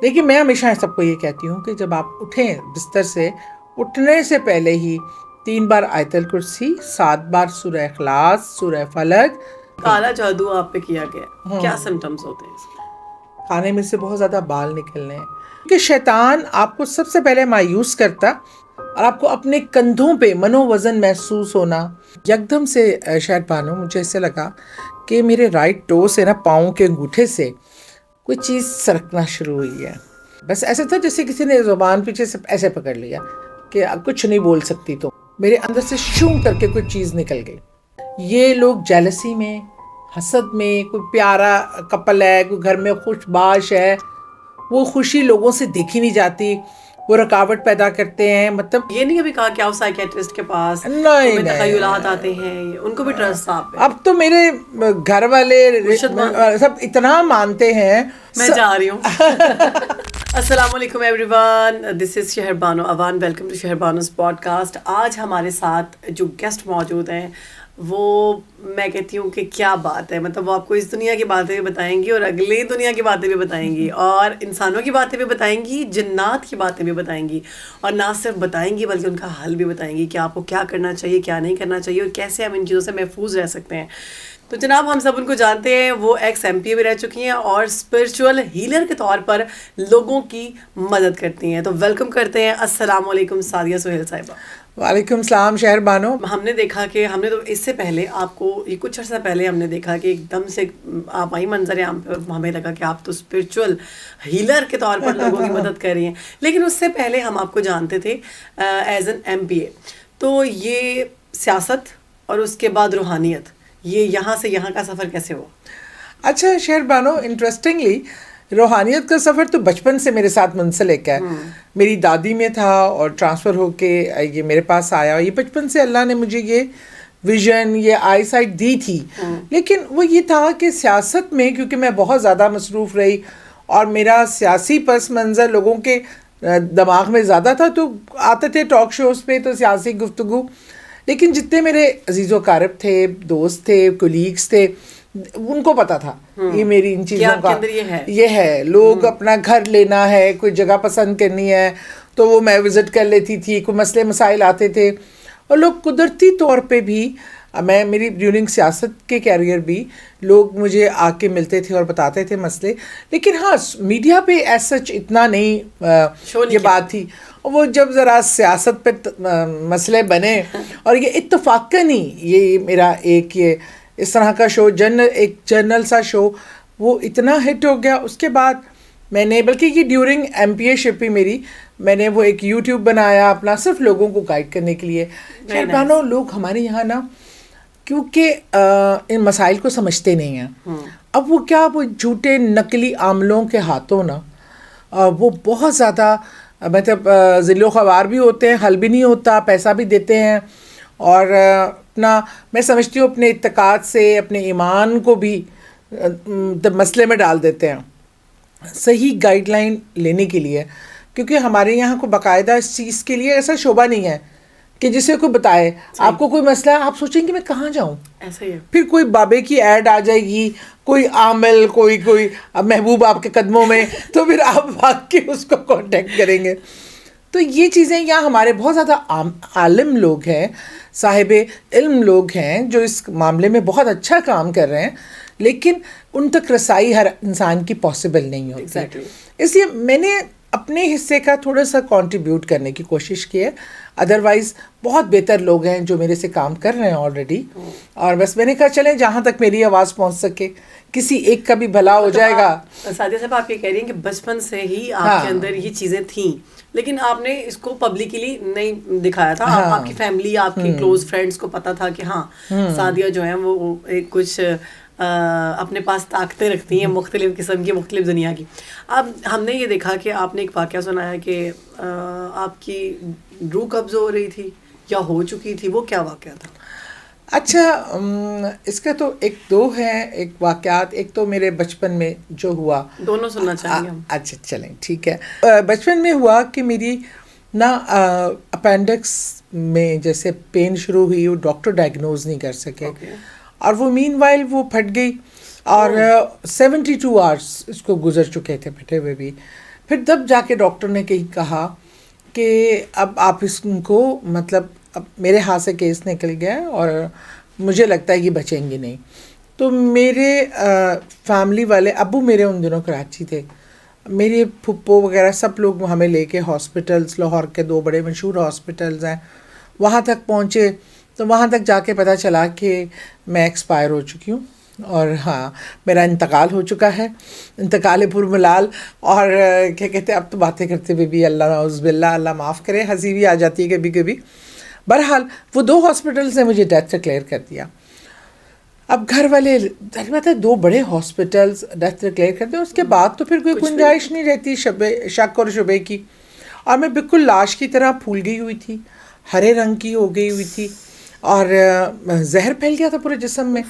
دیکھیے میں ہمیشہ سب کو یہ کہتی ہوں کہ جب آپ اٹھیں بستر سے، اٹھنے سے پہلے ہی 3 بار آیت الکرسی، 7 بار سورہ اخلاص، سورہ فلق. کالا جادو آپ پہ کیا گیا، کیا سمٹمز ہوتے ہیں اس کے؟ کھانے میں سے بہت زیادہ بال نکلنے ہیں، کیونکہ شیطان آپ کو سب سے پہلے مایوس کرتا اور آپ کو اپنے کندھوں پہ منو وزن محسوس ہونا. یکدم سے شاید بانو مجھے ایسے لگا کہ میرے رائٹ ٹو سے نا، پاؤں کے انگوٹھے سے کوئی چیز سرکنا شروع ہوئی ہے. بس ایسا تھا جیسے کسی نے زبان پیچھے سے ایسے پکڑ لیا کہ اب کچھ نہیں بول سکتی. تو میرے اندر سے شوں کر کے کوئی چیز نکل گئی. یہ لوگ جیلسی میں، حسد میں، کوئی پیارا کپل ہے، کوئی گھر میں خوش باش ہے، وہ خوشی لوگوں سے دیکھی نہیں جاتی، وہ رکاوٹ پیدا کرتے ہیں. مطلب یہ نہیں کبھی کہا کہ آؤ سائیکیٹرسٹ کے پاس، نہیں تخیلات آتے ہیں، ان کو بھی ٹرسٹ آپ پہ؟ اب تو میرے گھر والے سب اتنا مانتے ہیں. میں جا رہی ہوں. السلام علیکم ایوری ون، دس از شہر بانو اوان، ویلکم ٹو شہر بانوز پوڈ کاسٹ. آج ہمارے ساتھ جو گیسٹ موجود ہیں وہ میں کہتی ہوں کہ کیا بات ہے، مطلب وہ آپ کو اس دنیا کی باتیں بھی بتائیں گی اور اگلی دنیا کی باتیں بھی بتائیں گی اور انسانوں کی باتیں بھی بتائیں گی، جنات کی باتیں بھی بتائیں گی، اور نہ صرف بتائیں گی بلکہ ان کا حل بھی بتائیں گی کہ آپ کو کیا کرنا چاہیے، کیا نہیں کرنا چاہیے، اور کیسے ہم ان چیزوں سے محفوظ رہ سکتے ہیں. تو جناب ہم سب ان کو جانتے ہیں، وہ ایکس ایم پی بھی رہ چکی ہیں اور اسپرچول ہیلر کے طور پر لوگوں کی مدد کرتی ہیں. تو ویلکم کرتے ہیں. السلام علیکم سعدیہ سہیل صاحبہ. وعلیکم السلام شہر بانو. ہم نے دیکھا کہ ہم نے تو اس سے پہلے آپ کو، یہ کچھ عرصہ پہلے ہم نے دیکھا کہ ایک دم سے آپ آئی منظر عام پہ، ہمیں لگا کہ آپ تو اسپرچول ہیلر کے طور پر لوگوں کی مدد کر رہی ہیں. لیکن اس سے پہلے ہم آپ کو جانتے تھے ایز این ایم پی اے. تو یہ سیاست اور اس کے بعد روحانیت، یہ یہاں سے یہاں کا سفر کیسے ہوا؟ اچھا شہر بانو، انٹرسٹنگلی روحانیت کا سفر تو بچپن سے میرے ساتھ منسلک ہے. میری دادی میں تھا اور ٹرانسفر ہو کے یہ میرے پاس آیا. یہ بچپن سے اللہ نے مجھے یہ ویژن، یہ آئی سائٹ دی تھی. لیکن وہ یہ تھا کہ سیاست میں کیونکہ میں بہت زیادہ مصروف رہی اور میرا سیاسی پس منظر لوگوں کے دماغ میں زیادہ تھا، تو آتے تھے ٹاک شوز پہ تو سیاسی گفتگو. لیکن جتنے میرے عزیز و اقارب تھے، دوست تھے، کولیگس تھے، ان کو پتا تھا یہ میری ان چیزوں کا یہ ہے. لوگ اپنا گھر لینا ہے، کوئی جگہ پسند کرنی ہے تو وہ میں وزٹ کر لیتی تھی. کوئی مسئلے مسائل آتے تھے اور لوگ قدرتی طور پہ بھی، میں میری ڈیورنگ سیاست کے کیریئر بھی لوگ مجھے آ کے ملتے تھے اور بتاتے تھے مسئلے. لیکن ہاں میڈیا پہ ایز سچ اتنا نہیں یہ بات تھی. وہ جب ذرا سیاست پہ مسئلے بنے اور یہ اتفاقاً ہی یہ میرا ایک یہ اس طرح کا شو ایک جرنل سا شو وہ اتنا ہٹ ہو گیا. اس کے بعد میں نے، بلکہ یہ ڈیورنگ ایم پی اے شپ ہی میری، میں نے وہ ایک یوٹیوب بنایا اپنا صرف لوگوں کو گائیڈ کرنے کے لیے. خیر بہنوں، لوگ ہمارے یہاں نا کیونکہ ان مسائل کو سمجھتے نہیں ہیں. اب وہ کیا، وہ جھوٹے نقلی عاملوں کے ہاتھوں نا وہ بہت زیادہ مطلب ذل و خوار بھی ہوتے ہیں، حل بھی نہیں ہوتا، پیسہ بھی دیتے ہیں اور اپنا، میں سمجھتی ہوں اپنے اعتقاد سے، اپنے ایمان کو بھی مسئلے میں ڈال دیتے ہیں. صحیح گائیڈ لائن لینے کے لیے، کیونکہ ہمارے یہاں کو باقاعدہ اس چیز کے لیے ایسا شعبہ نہیں ہے کہ جسے کوئی بتائے. آپ کو کوئی مسئلہ ہے، آپ سوچیں کہ میں کہاں جاؤں، ایسا ہی ہے. پھر کوئی بابے کی ایڈ آ جائے گی، کوئی عامل، کوئی محبوب آپ کے قدموں میں، تو پھر آپ بھاگ کے اس کو کانٹیکٹ کریں گے. تو یہ چیزیں یہاں ہمارے بہت زیادہ عالم لوگ ہیں، صاحب علم لوگ ہیں جو اس معاملے میں بہت اچھا کام کر رہے ہیں، لیکن ان تک رسائی ہر انسان کی پاسبل نہیں ہوتی. اس لیے میں نے اپنے حصے کا تھوڑا سا کنٹریبیوٹ کرنے کی کوشش کی ہے. ادروائز بہت بہتر لوگ ہیں جو میرے سے کام کر رہے ہیں آلریڈی، اور بس میں نے کہا چلیں جہاں تک میری آواز پہنچ سکے، کسی ایک کا بھی بھلا ہو جائے گا. سعدیہ صاحب آپ یہ کہہ رہی ہیں کہ بچپن سے ہی آپ کے اندر یہ چیزیں تھیں، لیکن آپ نے اس کو پبلکلی نہیں دکھایا تھا. آپ کی فیملی، آپ کے کلوز فرینڈس کو پتا تھا کہ ہاں سعدیہ جو ہیں وہ کچھ اپنے پاس طاقتیں رکھتی ہیں مختلف قسم کی، مختلف دنیا کی. اب ہم نے یہ دیکھا کہ آپ نے ایک واقعہ سنایا کہ آپ کی روح قبض ہو رہی تھی یا ہو چکی تھی، وہ کیا واقعہ تھا؟ اچھا، اس کا تو ایک دو ہیں ایک واقعات. ایک تو میرے بچپن میں جو ہوا، دونوں سننا چاہیں گے ہم. اچھا چلیں ٹھیک ہے. بچپن میں ہوا کہ میری نا اپینڈکس میں جیسے پین شروع ہوئی، وہ ڈاکٹر ڈائگنوز نہیں کر سکے اور وہ مین وائل وہ پھٹ گئی اور 72 آورس اس کو گزر چکے تھے پھٹے ہوئے بھی. پھر تب جا کے ڈاکٹر نے کہا کہ اب آپ اس کو مطلب اب میرے ہاتھ سے کیس نکل گیا اور مجھے لگتا ہے کہ بچیں گی نہیں. تو میرے فیملی والے ابو میرے ان دنوں کراچی تھے, میرے پھپھو وغیرہ سب لوگ ہمیں لے کے ہاسپٹلس, لاہور کے 2 بڑے مشہور ہاسپٹلز ہیں, وہاں تک پہنچے. تو وہاں تک جا کے پتہ چلا کہ میں ایکسپائر ہو چکی ہوں اور ہاں میرا انتقال ہو چکا ہے, انتقال پر ملال. اور کیا کہتے ہیں اب تو باتیں کرتے ہوئے بھی اللہ نعوذ باللہ, اللہ معاف کرے, ہنسی بھی آ جاتی ہے کبھی کبھی. بہرحال وہ 2 ہاسپٹلس نے مجھے ڈیتھ ڈکلیئر کر دیا. اب گھر والے بات ہے 2 بڑے ہاسپٹلس ڈیتھ ڈکلیئر کرتے ہیں, اس کے بعد تو پھر کوئی گنجائش نہیں رہتی شک اور شبے کی. اور میں بالکل لاش کی طرح پھول گئی ہوئی تھی, ہرے رنگ کی ہو گئی ہوئی تھی, اور زہر پھیل گیا تھا پورے جسم میں,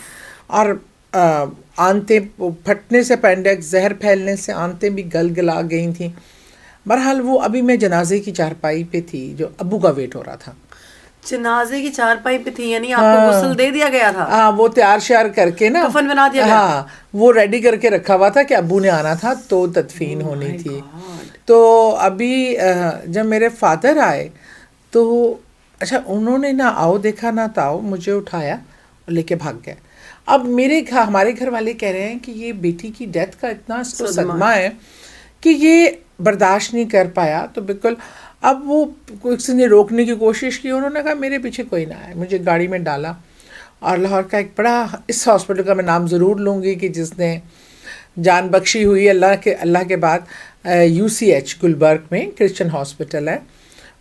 اور آنتیں پھٹنے سے اپینڈکس, زہر پھیلنے سے آنتیں بھی گلا گئی تھیں. بہرحال وہ ابھی میں جنازے کی چارپائی پہ تھی جو ابو کا ویٹ ہو رہا تھا. جنازے کی چارپائی پہ تھی, یعنی آپ کو غسل دے دیا گیا تھا؟ ہاں, وہ تیار شیار کر کے نا, کفن بنا دیا گیا. ہاں وہ ریڈی کر کے رکھا ہوا تھا کہ ابو نے آنا تھا تو تدفین ہونی تھی. تو ابھی جب میرے فادر آئے تو اچھا انہوں نے نہ آؤ دیکھا نہ تاؤ, مجھے اٹھایا اور لے کے بھاگ گئے. اب ہمارے گھر والے کہہ رہے ہیں کہ یہ بیٹی کی ڈیتھ کا اتنا اس کو صدمہ ہے کہ یہ برداشت نہیں کر پایا. تو بالکل اب وہ کسی نے روکنے کی کوشش کی, انہوں نے کہا میرے پیچھے کوئی نہ آئے. مجھے گاڑی میں ڈالا اور لاہور کا ایک بڑا, اس ہاسپٹل کا میں نام ضرور لوں گی کہ جس نے جان بخشی ہوئی اللہ کے بعد, UCH گلبرگ میں کرسچن ہاسپٹل ہے,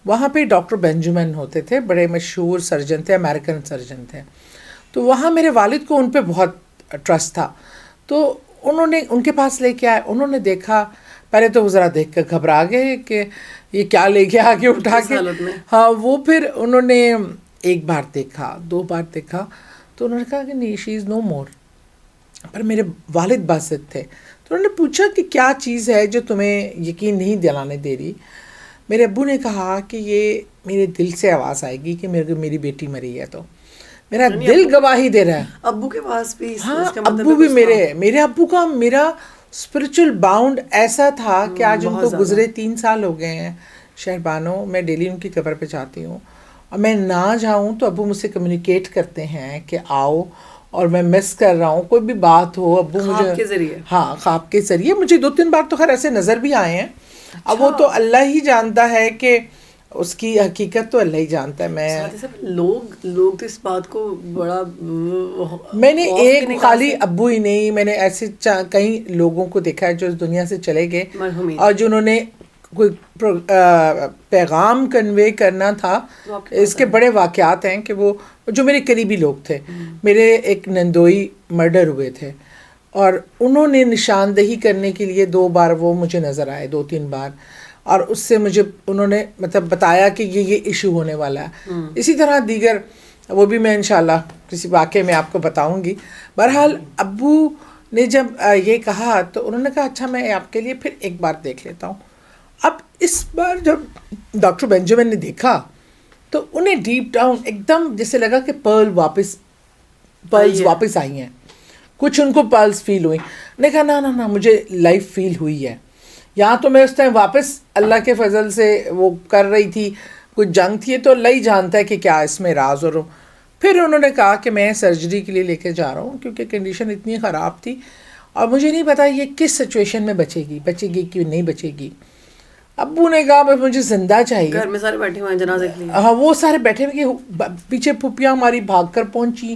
وہاں پہ ڈاکٹر بینجمن ہوتے تھے, بڑے مشہور سرجن تھے, امریکن سرجن تھے. تو وہاں میرے والد کو ان پہ بہت ٹرسٹ تھا, تو انہوں نے ان کے پاس لے کے آئے. انہوں نے دیکھا, پہلے تو وہ ذرا دیکھ کر گھبرا گئے کہ یہ کیا لے کے آگے اٹھا کے. ہاں وہ پھر انہوں نے 1 بار دیکھا, 2 بار دیکھا, تو انہوں نے کہا کہ نہیں شی از نو مور. پر میرے والد باسط تھے, تو انہوں نے پوچھا کہ کیا چیز ہے جو تمہیں یقین نہیں دلانے دے رہی. میرے ابو نے کہا کہ یہ میرے دل سے آواز آئے گی کہ میری بیٹی مری ہے, تو میرا دل گواہی دے رہا ہے. ابو کے پاس بھی, ہاں ابو بھی میرے ابو کا میرا اسپرچل باؤنڈ ایسا تھا کہ آج ان کو گزرے 3 سال ہو گئے ہیں شہربانو. میں ڈیلی ان کی قبر پہ جاتی ہوں, اور میں نہ جاؤں تو ابو مجھ سے کمیونیکیٹ کرتے ہیں کہ آؤ, اور میں مس کر رہا ہوں کوئی بھی بات ہو. ابو مجھے خواب کے ذریعے, ہاں خواب کے ذریعے مجھے 2-3 بار تو خیر ایسے نظر بھی آئے ہیں. اب وہ تو اللہ ہی جانتا ہے کہ اس کی حقیقت تو اللہ ہی جانتا ہے. لوگ تو اس بات کو بڑا, میں نے ایک خالی ابو ہی نہیں, میں نے ایسے کئی لوگوں کو دیکھا ہے جو اس دنیا سے چلے گئے اور جنہوں نے کوئی پیغام کنوے کرنا تھا. اس کے بڑے واقعات ہیں کہ وہ جو میرے قریبی لوگ تھے. میرے ایک نندوئی مرڈر ہوئے تھے, اور انہوں نے نشاندہی کرنے کے لیے 2 بار وہ مجھے نظر آئے, 2-3 بار, اور اس سے مجھے انہوں نے مطلب بتایا کہ یہ ایشو ہونے والا ہے. اسی طرح دیگر وہ بھی میں انشاءاللہ کسی واقعے میں آپ کو بتاؤں گی. بہرحال ابو نے جب یہ کہا تو انہوں نے کہا اچھا میں آپ کے لیے پھر 1 بار دیکھ لیتا ہوں. اب اس بار جب ڈاکٹر بینجمن نے دیکھا تو انہیں ڈیپ ڈاؤن ایک دم جیسے لگا کہ پرلز واپس آئی ہیں. کچھ ان کو پلس فیل ہوئی. نے کہا نہ مجھے لائف فیل ہوئی ہے. یہاں تو میں اس ٹائم واپس اللہ کے فضل سے وہ کر رہی تھی, کچھ جنگ تھی, تو اللہ ہی جانتا ہے کہ کیا اس میں راز. اور پھر انہوں نے کہا کہ میں سرجری کے لیے لے کے جا رہا ہوں کیونکہ کنڈیشن اتنی خراب تھی اور مجھے نہیں پتا یہ کس سچویشن میں بچے گی کہ نہیں بچے گی. ابو نے کہا بس مجھے زندہ چاہیے. گھر میں سارے بیٹھے ہوئے ہیں جنازے کے لیے. ہاں وہ سارے بیٹھے ہوئے کہ پیچھے پھپھیاں ہماری بھاگ کر پہنچی,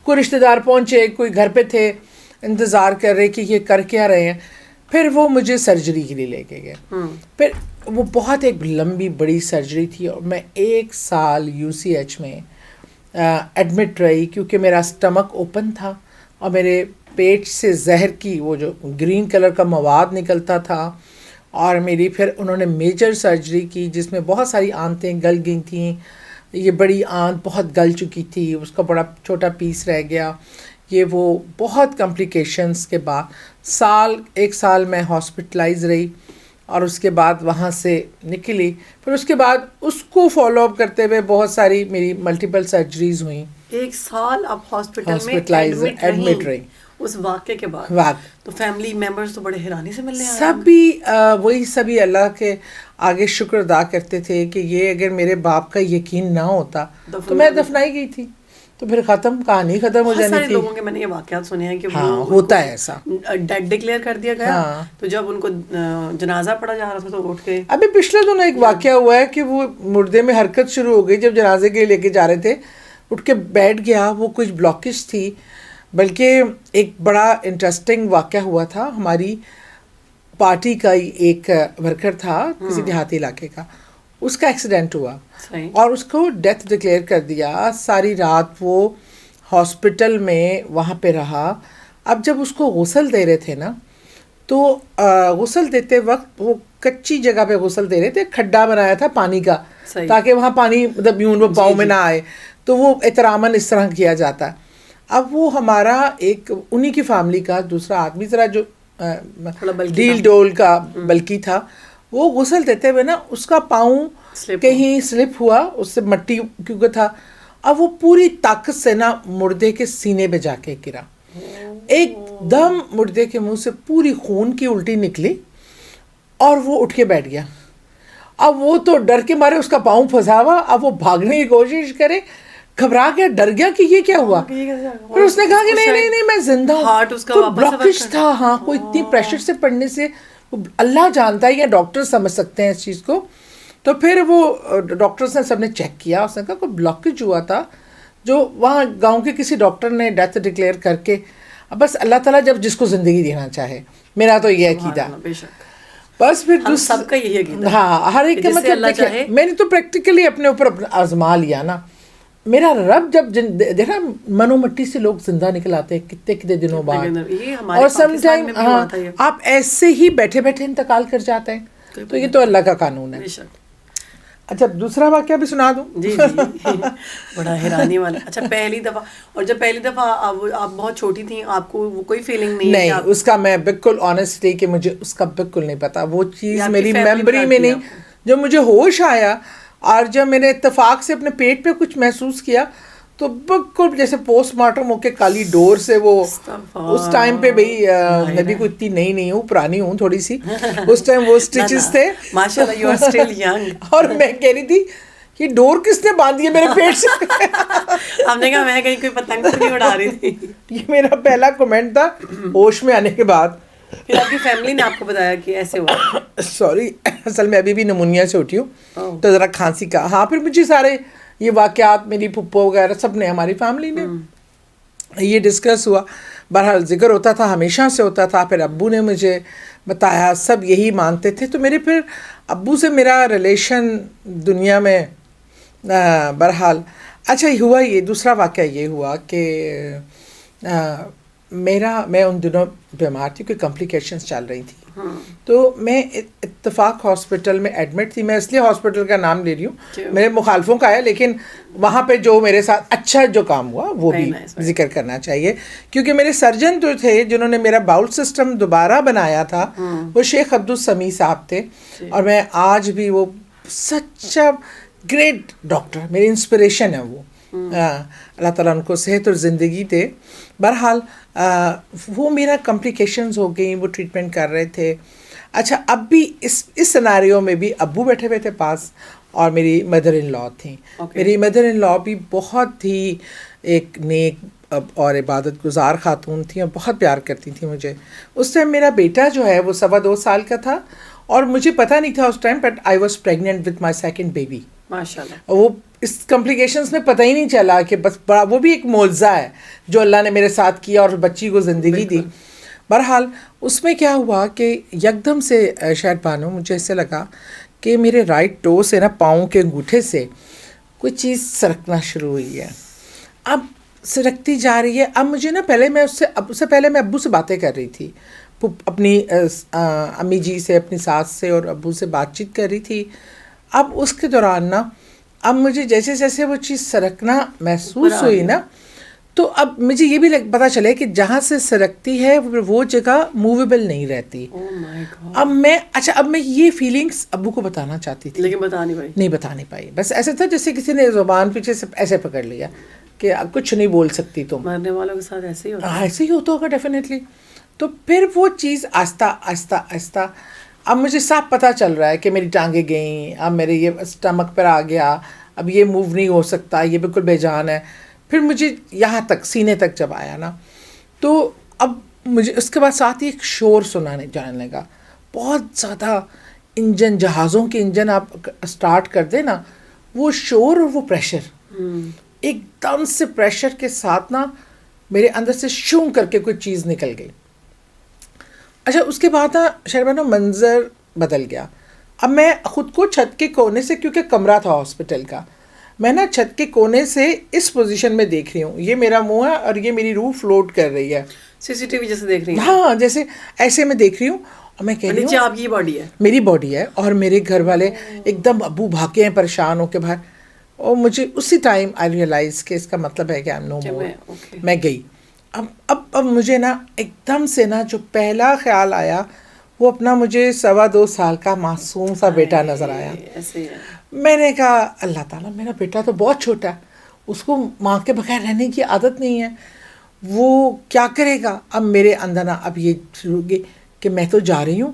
کوئی رشتے دار پہنچے, کوئی گھر پہ تھے انتظار کر رہے کہ یہ کر کیا رہے ہیں. پھر وہ مجھے سرجری کے لیے لے کے گئے. پھر وہ بہت ایک لمبی بڑی سرجری تھی اور میں 1 سال UCH میں ایڈمٹ رہی کیونکہ میرا اسٹمک اوپن تھا اور میرے پیٹ سے زہر کی وہ جو گرین کلر کا مواد نکلتا تھا. اور میری پھر انہوں نے میجر سرجری کی جس میں بہت ساری آنتیں گل گئی تھیں. یہ بڑی آنت بہت گل چکی تھی, اس کا بڑا چھوٹا پیس رہ گیا. یہ وہ بہت کمپلیکیشنز کے بعد 1 سال میں ہاسپٹلائز رہی اور اس کے بعد وہاں سے نکلی. پھر اس کے بعد اس کو فالو اپ کرتے ہوئے بہت ساری میری ملٹیپل سرجریز ہوئیں. 1 سال آپ ہاسپٹل میں ایڈمٹ رہی. اس واقعے کے بعد تو فیملی ممبرز تو بڑے حیرانی سے ملنے آئے. سبھی اللہ کے آگے شکر ادا کرتے تھے کہ یہ اگر میرے باپ کا یقین نہ ہوتا تو میں دفنائی گئی تھی, تو پھر کہانی ختم ہو جانی تھی. سارے لوگوں کے میں نے یہ واقعات سنے ہیں کہ وہ ہوتا ہے ایسا, ڈیڈ ڈکلیئر کر دیا گیا, تو جب ان کو جنازہ پڑھا جا رہا تھا تو اٹھ کے. ابھی پچھلے دنوں ایک واقعہ ہوا ہے کہ وہ مردے میں حرکت شروع ہو گئی, جب جنازے کے لے کے جا رہے تھے اٹھ کے بیٹھ گیا, وہ کچھ بلاکیج تھی. بلکہ ایک بڑا انٹرسٹنگ واقعہ ہوا تھا, ہماری پارٹی کا ایک ورکر تھا کسی دیہاتی علاقے کا, اس کا ایکسیڈنٹ ہوا اور اس کو ڈیتھ ڈکلیئر کر دیا. ساری رات وہ ہاسپٹل میں وہاں پہ رہا. اب جب اس کو غسل دے رہے تھے نا, تو غسل دیتے وقت وہ کچی جگہ پہ غسل دے رہے تھے, کھڈا بنایا تھا پانی کا تاکہ وہاں پانی مطلب یوں وہ پاؤں میں نہ آئے, تو وہ احتراماً اس طرح کیا جاتا ہے. اب وہ ہمارا ایک انہی کی فیملی کا دوسرا آدمی ذرا جو ڈیل ڈول کا بلکی تھا, وہ غسل دیتے ہوئے نا اس کا پاؤں کہیں سلپ ہوا, اس سے مٹی کیونکہ تھا. اب وہ پوری طاقت سے نا مردے کے سینے پہ جا کے گرا, ایک دم مردے کے منہ سے پوری خون کی الٹی نکلی اور وہ اٹھ کے بیٹھ گیا. اب وہ تو ڈر کے مارے اس کا پاؤں پھنسا ہوا, اب وہ بھاگنے کی کوشش کرے, گھبرا گیا, ڈر گیا کہ یہ کیا ہوا. پھر اس نے کہا کہ نہیں میں زندہ ہوں, کوئی بلاکیج تھا, ہاں کوئی اتنی پریشر سے پڑنے سے اللہ جانتا ہے یا ڈاکٹر سمجھ سکتے ہیں اس چیز کو. تو پھر وہ ڈاکٹرس نے سب نے چیک کیا, اس نے کہا کوئی بلاکیج ہوا تھا جو وہاں گاؤں کے کسی ڈاکٹر نے ڈیتھ ڈکلیئر کر کے, بس اللہ تعالیٰ جب جس کو زندگی دینا چاہے, میرا تو یہ عقیدہ. بس پھر سب کا یہی عقیدہ, ہاں ہر ایک کا مطلب میں نے تو پریکٹیکلی اپنے اوپر آزما لیا نا. میرا رب جب دیکھا منو مٹی سے لوگ زندہ نکل آتے ہیں کتنے دنوں بعد, اور سم ٹائم آپ ایسے ہی بیٹھے بیٹھے انتقال کر جاتے ہیں, تو یہ تو اللہ کا قانون ہے. اچھا دوسرا واقعہ بھی سنا دوں؟ جی بڑا حیرانی والا. اچھا پہلی دفعہ, اور جب پہلی دفعہ آپ بہت چھوٹی تھیں, آپ کو کوئی فیلنگ نہیں؟ اس کا میں بالکل آنیسٹلی کہ مجھے اس کا بالکل نہیں پتا, وہ چیز میری میموری میں نہیں. جب مجھے ہوش آیا اور جب میں نے اتفاق سے اپنے پیٹ پہ کچھ محسوس کیا, تو بالکل جیسے پوسٹ مارٹم ہو کے کالی ڈور سے وہ, اس ٹائم پہ بھائی میں بھی کوئی اتنی نئی نہیں ہوں, پرانی ہوں تھوڑی سی, اس ٹائم وہ اسٹچز تھے ماشاءاللہ, یو آر اسٹل ینگ. اور میں کہہ رہی تھی یہ ڈور کس نے باندھی ہے میرے پیٹ سے. ہم نے کہا میں کہیں کوئی پتنگ تو نہیں اڑا رہی تھی. یہ میرا پہلا کمنٹ تھا ہوش میں آنے کے بعد. پھر آپ کی فیملی نے آپ کو بتایا کہ ایسے ہوا؟ سوری, اصل میں ابھی بھی نمونیا سے اٹھی ہوں تو ذرا کھانسی کا. ہاں پھر مجھے سارے یہ واقعات میری پھپھو وغیرہ سب نے, ہماری فیملی نے یہ ڈسکس ہوا. بہرحال ذکر ہوتا تھا, ہمیشہ سے ہوتا تھا. پھر ابو نے مجھے بتایا, سب یہی مانتے تھے. تو میرے پھر ابو سے میرا ریلیشن دنیا میں بہرحال اچھا ہوا. یہ دوسرا واقعہ یہ ہوا کہ میں ان دنوں بیمار تھی, کوئی کمپلیکیشنز چل رہی تھی. تو میں اتفاق ہاسپٹل میں ایڈمٹ تھی. میں اس لیے ہاسپٹل کا نام لے رہی ہوں, میرے مخالفوں کا ہے, لیکن وہاں پہ جو میرے ساتھ اچھا جو کام ہوا وہ بھی ذکر کرنا چاہیے. کیونکہ میرے سرجن جو تھے جنہوں نے میرا باؤل سسٹم دوبارہ بنایا تھا, وہ شیخ عبدالسمیع صاحب تھے. اور میں آج بھی, وہ سچا گریٹ ڈاکٹر, میری انسپریشن ہے وہ. اللہ تعالیٰ ان کو صحت اور زندگی دے. بہرحال وہ میرا کمپلیکیشنز ہو گئیں, وہ ٹریٹمنٹ کر رہے تھے. اچھا اب بھی اس سیناریو میں بھی ابو بیٹھے ہوئے تھے پاس, اور میری مدر ان لا تھیں. میری مدر ان لا بھی بہت ہی ایک نیک اور عبادت گزار خاتون تھیں, اور بہت پیار کرتی تھیں مجھے. اس ٹائم میرا بیٹا جو ہے وہ 2.25 سال کا تھا, اور مجھے پتہ نہیں تھا اس time, but I was pregnant with my second baby. ماشاءاللہ. وہ اس کمپلیکیشنز میں پتہ ہی نہیں چلا کہ بس بڑا, وہ بھی ایک معجزہ ہے جو اللہ نے میرے ساتھ کیا اور بچی کو زندگی دی. بہرحال اس میں کیا ہوا کہ یکدم سے شہر بانو مجھے ایسے لگا کہ میرے رائٹ ٹو سے نا, پاؤں کے انگوٹھے سے کوئی چیز سرکنا شروع ہوئی ہے. اب سرکتی جا رہی ہے. اب مجھے نا پہلے میں اس سے پہلے میں ابو سے باتیں کر رہی تھی, اپنی امی جی سے, اپنی ساس سے اور ابو سے بات چیت کر رہی تھی. اب اس کے دوران نا, اب مجھے جیسے جیسے وہ چیز سرکنا محسوس ہوئی نا, تو اب مجھے یہ بھی پتہ چلے کہ جہاں سے سرکتی ہے وہ جگہ موویبل نہیں رہتی. اب میں یہ فیلنگس ابو کو بتانا چاہتی تھی, لیکن نہیں بتا نہیں پائی. بس ایسا تھا جیسے کسی نے زبان پیچھے سے ایسے پکڑ لیا, کہ کچھ نہیں بول سکتی تم. مرنے والوں کے ساتھ ایسے ہی ہوتا ہے. ایسے ہی ہوتا ہوگا ڈیفینیٹلی. تو پھر وہ چیز آہستہ آہستہ آہستہ اب مجھے صاف پتہ چل رہا ہے کہ میری ٹانگیں گئیں, اب میرے یہ اسٹمک پر آ گیا, اب یہ موو نہیں ہو سکتا, یہ بالکل بے جان ہے. پھر مجھے یہاں تک سینے تک جب آیا نا, تو اب مجھے اس کے بعد ساتھ ہی ایک شور سنانے جانے لگا, بہت زیادہ انجن, جہازوں کے انجن آپ اسٹارٹ کر دیں نا, وہ شور اور وہ پریشر, ایک دم سے پریشر کے ساتھ نا میرے اندر سے شوں کر کے کوئی چیز نکل گئی. اچھا اس کے بعد نا شہربانو منظر بدل گیا. اب میں خود کو چھت کے کونے سے, کیونکہ کمرہ تھا ہاسپٹل کا, میں نا چھت کے کونے سے اس پوزیشن میں دیکھ رہی ہوں, یہ میرا منہ ہے اور یہ میری روح فلوٹ کر رہی ہے, CCTV جیسے دیکھ رہی ہیں. ہاں جیسے ایسے میں دیکھ رہی ہوں. اور میں کہہ رہی نیچے ہوں آپ کی باڈی ہے, میری باڈی ہے, اور میرے گھر والے ایک دم ابو بھاگے ہیں پریشان ہو کے باہر. اور مجھے اسی ٹائم آئی ریئلائز کہ اس کا مطلب ہے کہ آئی ایم نو مور. میں گئی. اب مجھے نا ایک دم سے نا جو پہلا خیال آیا وہ اپنا مجھے 2.25 سال کا معصوم سا بیٹا نظر آیا. میں نے کہا اللہ تعالیٰ, میرا بیٹا تو بہت چھوٹا ہے, اس کو ماں کے بغیر رہنے کی عادت نہیں ہے, وہ کیا کرے گا. اب میرے اندر نا اب یہ شروع ہوگی کہ میں تو جا رہی ہوں,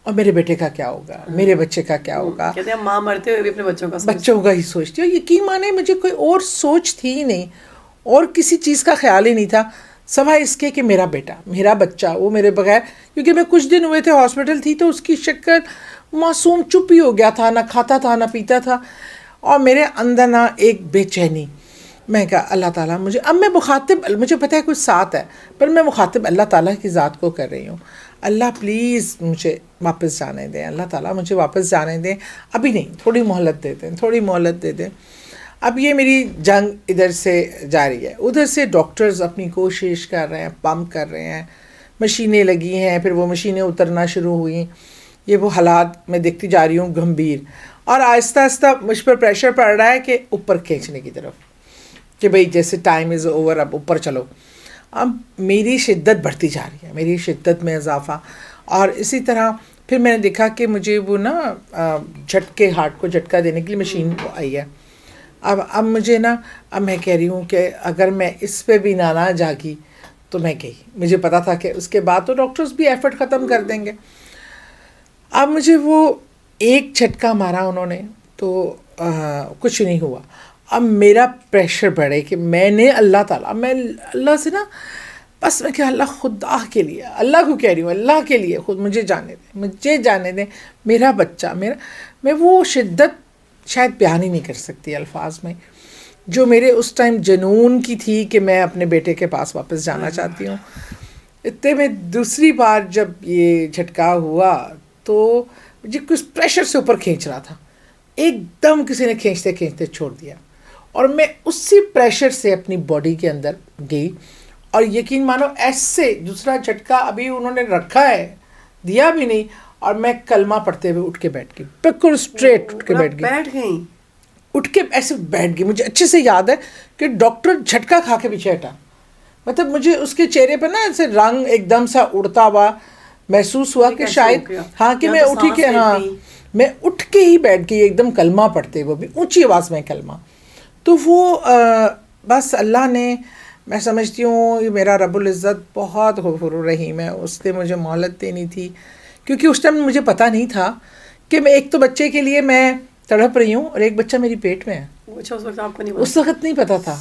اور میرے بیٹے کا کیا ہوگا, میرے بچے کا کیا ہوگا. کہتے ہیں ماں مرتے ہوئے بھی اپنے بچوں کا ہی سوچتی ہوں. یقین مانے مجھے کوئی اور سوچ تھی ہی نہیں, اور کسی چیز کا خیال ہی نہیں تھا سوائے اس کے کہ میرا بیٹا, میرا بچہ, وہ میرے بغیر. کیونکہ میں کچھ دن ہوئے تھے ہاسپٹل تھی, تو اس کی شکل معصوم چپ ہی ہو گیا تھا, نہ کھاتا تھا نہ پیتا تھا, اور میرے اندر نا ایک بے چینی. میں کہا اللہ تعالیٰ مجھے, اب میں مخاطب, مجھے پتہ ہے کچھ ساتھ ہے, پر میں مخاطب اللہ تعالیٰ کی ذات کو کر رہی ہوں. اللہ پلیز مجھے واپس جانے دیں, اللہ تعالیٰ مجھے واپس جانے دیں, ابھی نہیں, تھوڑی مہلت دے دیں, تھوڑی مہلت دے دیں. اب یہ میری جنگ ادھر سے جاری ہے, ادھر سے ڈاکٹرز اپنی کوشش کر رہے ہیں, پمپ کر رہے ہیں, مشینیں لگی ہیں, پھر وہ مشینیں اترنا شروع ہوئیں. یہ وہ حالات میں دیکھتی جا رہی ہوں گمبھیر, اور آہستہ آہستہ مجھ پر پریشر پڑ رہا ہے کہ اوپر کھینچنے کی طرف, کہ بھئی جیسے ٹائم از اوور, اب اوپر چلو. اب میری شدت بڑھتی جا رہی ہے, میری شدت میں اضافہ. اور اسی طرح پھر میں نے دیکھا کہ مجھے وہ نا جھٹکے, ہارٹ کو جھٹکا دینے کے لیے مشین آئی ہے. اب مجھے نا, اب میں کہہ رہی ہوں کہ اگر میں اس پہ بھی نہ جاگی تو میں گئی. مجھے پتا تھا کہ اس کے بعد تو ڈاکٹرز بھی ایفرٹ ختم کر دیں گے. اب مجھے وہ ایک جھٹکا مارا انہوں نے, تو کچھ نہیں ہوا. اب میرا پریشر بڑھے کہ میں نے اللہ تعالیٰ, میں اللہ سے نا بس میں کہ اللہ خدا کے لیے, اللہ کو کہہ رہی ہوں, اللہ کے لیے خود مجھے جانے دیں, مجھے جانے دیں, میرا بچہ, میں وہ شدت شاید بیان ہی نہیں کر سکتی الفاظ میں, جو میرے اس ٹائم جنون کی تھی کہ میں اپنے بیٹے کے پاس واپس جانا چاہتی ہوں. اتنے میں دوسری بار جب یہ جھٹکا ہوا تو مجھے کچھ پریشر سے اوپر کھینچ رہا تھا, ایک دم کسی نے کھینچتے کھینچتے چھوڑ دیا, اور میں اسی پریشر سے اپنی باڈی کے اندر گئی. اور یقین مانو ایسے دوسرا جھٹکا ابھی انہوں نے رکھا ہے, دیا بھی نہیں, اور میں کلمہ پڑھتے ہوئے اٹھ کے بیٹھ گئی, بالکل اسٹریٹ اٹھ کے بیٹھ گئی, اٹھ کے ایسے بیٹھ گئی. مجھے اچھے سے یاد ہے کہ ڈاکٹر جھٹکا کھا کے پیچھے ہٹا, مطلب مجھے اس کے چہرے پہ نا ایسے رنگ ایک دم سا اڑتا ہوا محسوس ہوا کہ شاید ہاں کہ میں اٹھی کے, ہاں میں اٹھ کے ہی بیٹھ گئی ایک دم کلمہ پڑھتے ہوئے بھی, اونچی آواز میں کلمہ. تو وہ بس اللہ نے, میں سمجھتی ہوں میرا رب العزت بہت غفور رحیم ہے, اس نے مجھے مہلت دینی تھی, کیونکہ اس ٹائم مجھے پتہ نہیں تھا کہ میں ایک تو بچے کے لیے میں تڑپ رہی ہوں, اور ایک بچہ میری پیٹ میں ہے. اچھا اس وقت آپ کو نہیں, اس وقت نہیں پتا تھا.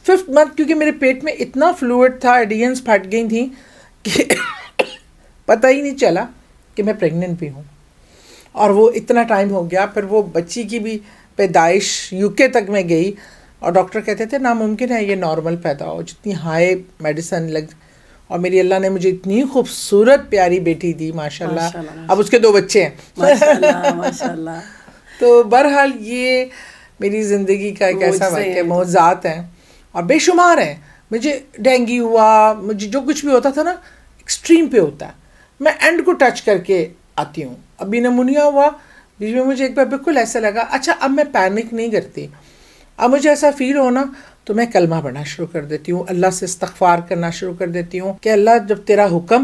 5th month, کیونکہ میرے پیٹ میں اتنا فلوئڈ تھا, ایڈینس پھٹ گئی تھیں کہ پتہ ہی نہیں چلا کہ میں پریگننٹ بھی ہوں. اور وہ اتنا ٹائم ہو گیا, پھر وہ بچی کی بھی پیدائش UK تک میں گئی, اور ڈاکٹر کہتے تھے ناممکن ہے یہ نارمل پیدا ہو, جتنی ہائی میڈیسن لگ. اور میری اللہ نے مجھے اتنی خوبصورت پیاری بیٹی دی ماشاءاللہ. اب اس کے 2 بچے ہیں ماشاءاللہ. تو بہرحال یہ میری زندگی کا ایک ایسا واقعہ, معجزات ہیں اور بے شمار ہیں. مجھے ڈینگی ہوا, مجھے جو کچھ بھی ہوتا تھا نا ایکسٹریم پہ ہوتا ہے, میں اینڈ کو ٹچ کر کے آتی ہوں. ابھی نمونیا ہوا بیچ میں, مجھے ایک بار بالکل ایسا لگا, اچھا اب میں پینک نہیں کرتی, اب مجھے ایسا فیل ہونا تو میں کلمہ پڑھنا شروع کر دیتی ہوں, اللہ سے استغفار کرنا شروع کر دیتی ہوں کہ اللہ جب تیرا حکم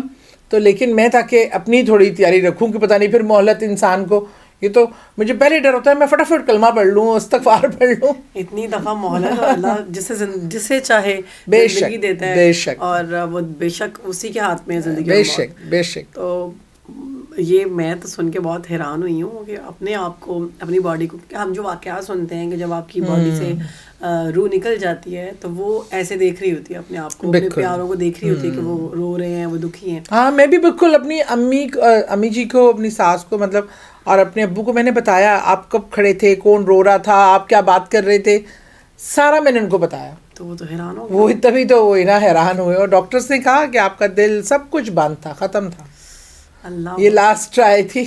تو, لیکن میں تاکہ اپنی تھوڑی تیاری رکھوں کہ پتہ نہیں پھر مہلت انسان کو یہ تو مجھے پہلے ڈر ہوتا ہے میں فٹافٹ کلمہ پڑھ لوں استغفار پڑھ لوں. اتنی دفعہ مہلت اللہ جسے چاہے بے زندگی شک، دیتا ہے بے شک، اور وہ بے شک اسی کے ہاتھ میں ہے زندگی بے اور موت. شک بے شک. تو یہ میں تو سن کے بہت حیران ہوئی ہوں کہ اپنے آپ کو اپنی باڈی کو, ہم جو واقعات سنتے ہیں کہ جب آپ کی باڈی سے روح نکل جاتی ہے تو وہ ایسے دیکھ رہی ہوتی ہے اپنے آپ کو, اپنے پیاروں کو دیکھ رہی ہوتی ہے کہ وہ رو رہے ہیں, وہ دکھی ہیں. ہاں میں بھی بالکل اپنی امی جی کو, اپنی ساس کو مطلب, اور اپنے ابو کو میں نے بتایا آپ کب کھڑے تھے, کون رو رہا تھا, آپ کیا بات کر رہے تھے, سارا میں نے ان کو بتایا. تو وہ تو حیران ہو گئے. وہ تبھی تو وہ نا حیران ہوئے, اور ڈاکٹرس نے کہا کہ آپ کا دل سب کچھ بند تھا, ختم تھا. اللہ, یہ لاسٹ ٹرائی تھی.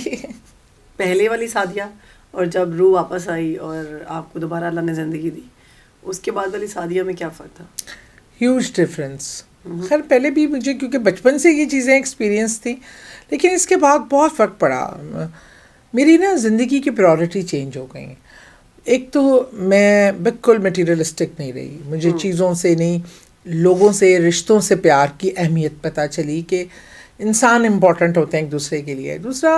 پہلے والی سعدیہ اور جب روح واپس آئی اور آپ کو دوبارہ اللہ نے زندگی دی, اس کے بعد والی سعدیہ میں کیا فرق تھا؟ Huge difference. خیر پہلے بھی مجھے کیونکہ بچپن سے یہ چیزیں ایکسپیرینس تھی, لیکن اس کے بعد بہت فرق پڑا. میری نا زندگی کی پرائورٹی چینج ہو گئی. ایک تو میں بالکل میٹیریلسٹک نہیں رہی, مجھے چیزوں سے نہیں, لوگوں سے, رشتوں سے پیار کی اہمیت پتہ چلی کہ انسان امپورٹنٹ ہوتے ہیں ایک دوسرے کے لیے. دوسرا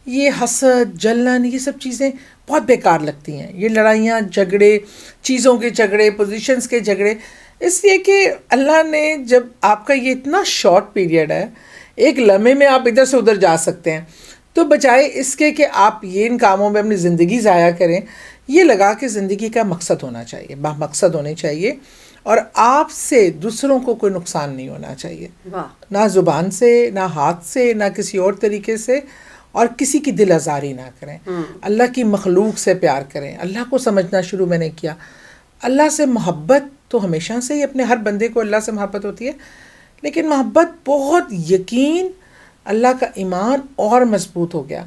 یہ حسد, جلن, یہ سب چیزیں بہت بیکار لگتی ہیں. یہ لڑائیاں, جھگڑے, چیزوں کے جھگڑے, پوزیشنز کے جھگڑے, اس لیے کہ اللہ نے جب آپ کا یہ اتنا شارٹ پیریڈ ہے, ایک لمحے میں آپ ادھر سے ادھر جا سکتے ہیں, تو بجائے اس کے کہ آپ یہ ان کاموں میں اپنی زندگی ضائع کریں, یہ لگا کہ زندگی کا مقصد ہونا چاہیے, مقصد ہونے چاہیے, اور آپ سے دوسروں کو کوئی نقصان نہیں ہونا چاہیے, نہ زبان سے, نہ ہاتھ سے, نہ کسی اور طریقے سے, اور کسی کی دل آزاری نہ کریں. اللہ کی مخلوق سے پیار کریں. اللہ کو سمجھنا شروع میں نے کیا. اللہ سے محبت تو ہمیشہ سے ہی, اپنے ہر بندے کو اللہ سے محبت ہوتی ہے, لیکن محبت بہت یقین, اللہ کا ایمان اور مضبوط ہو گیا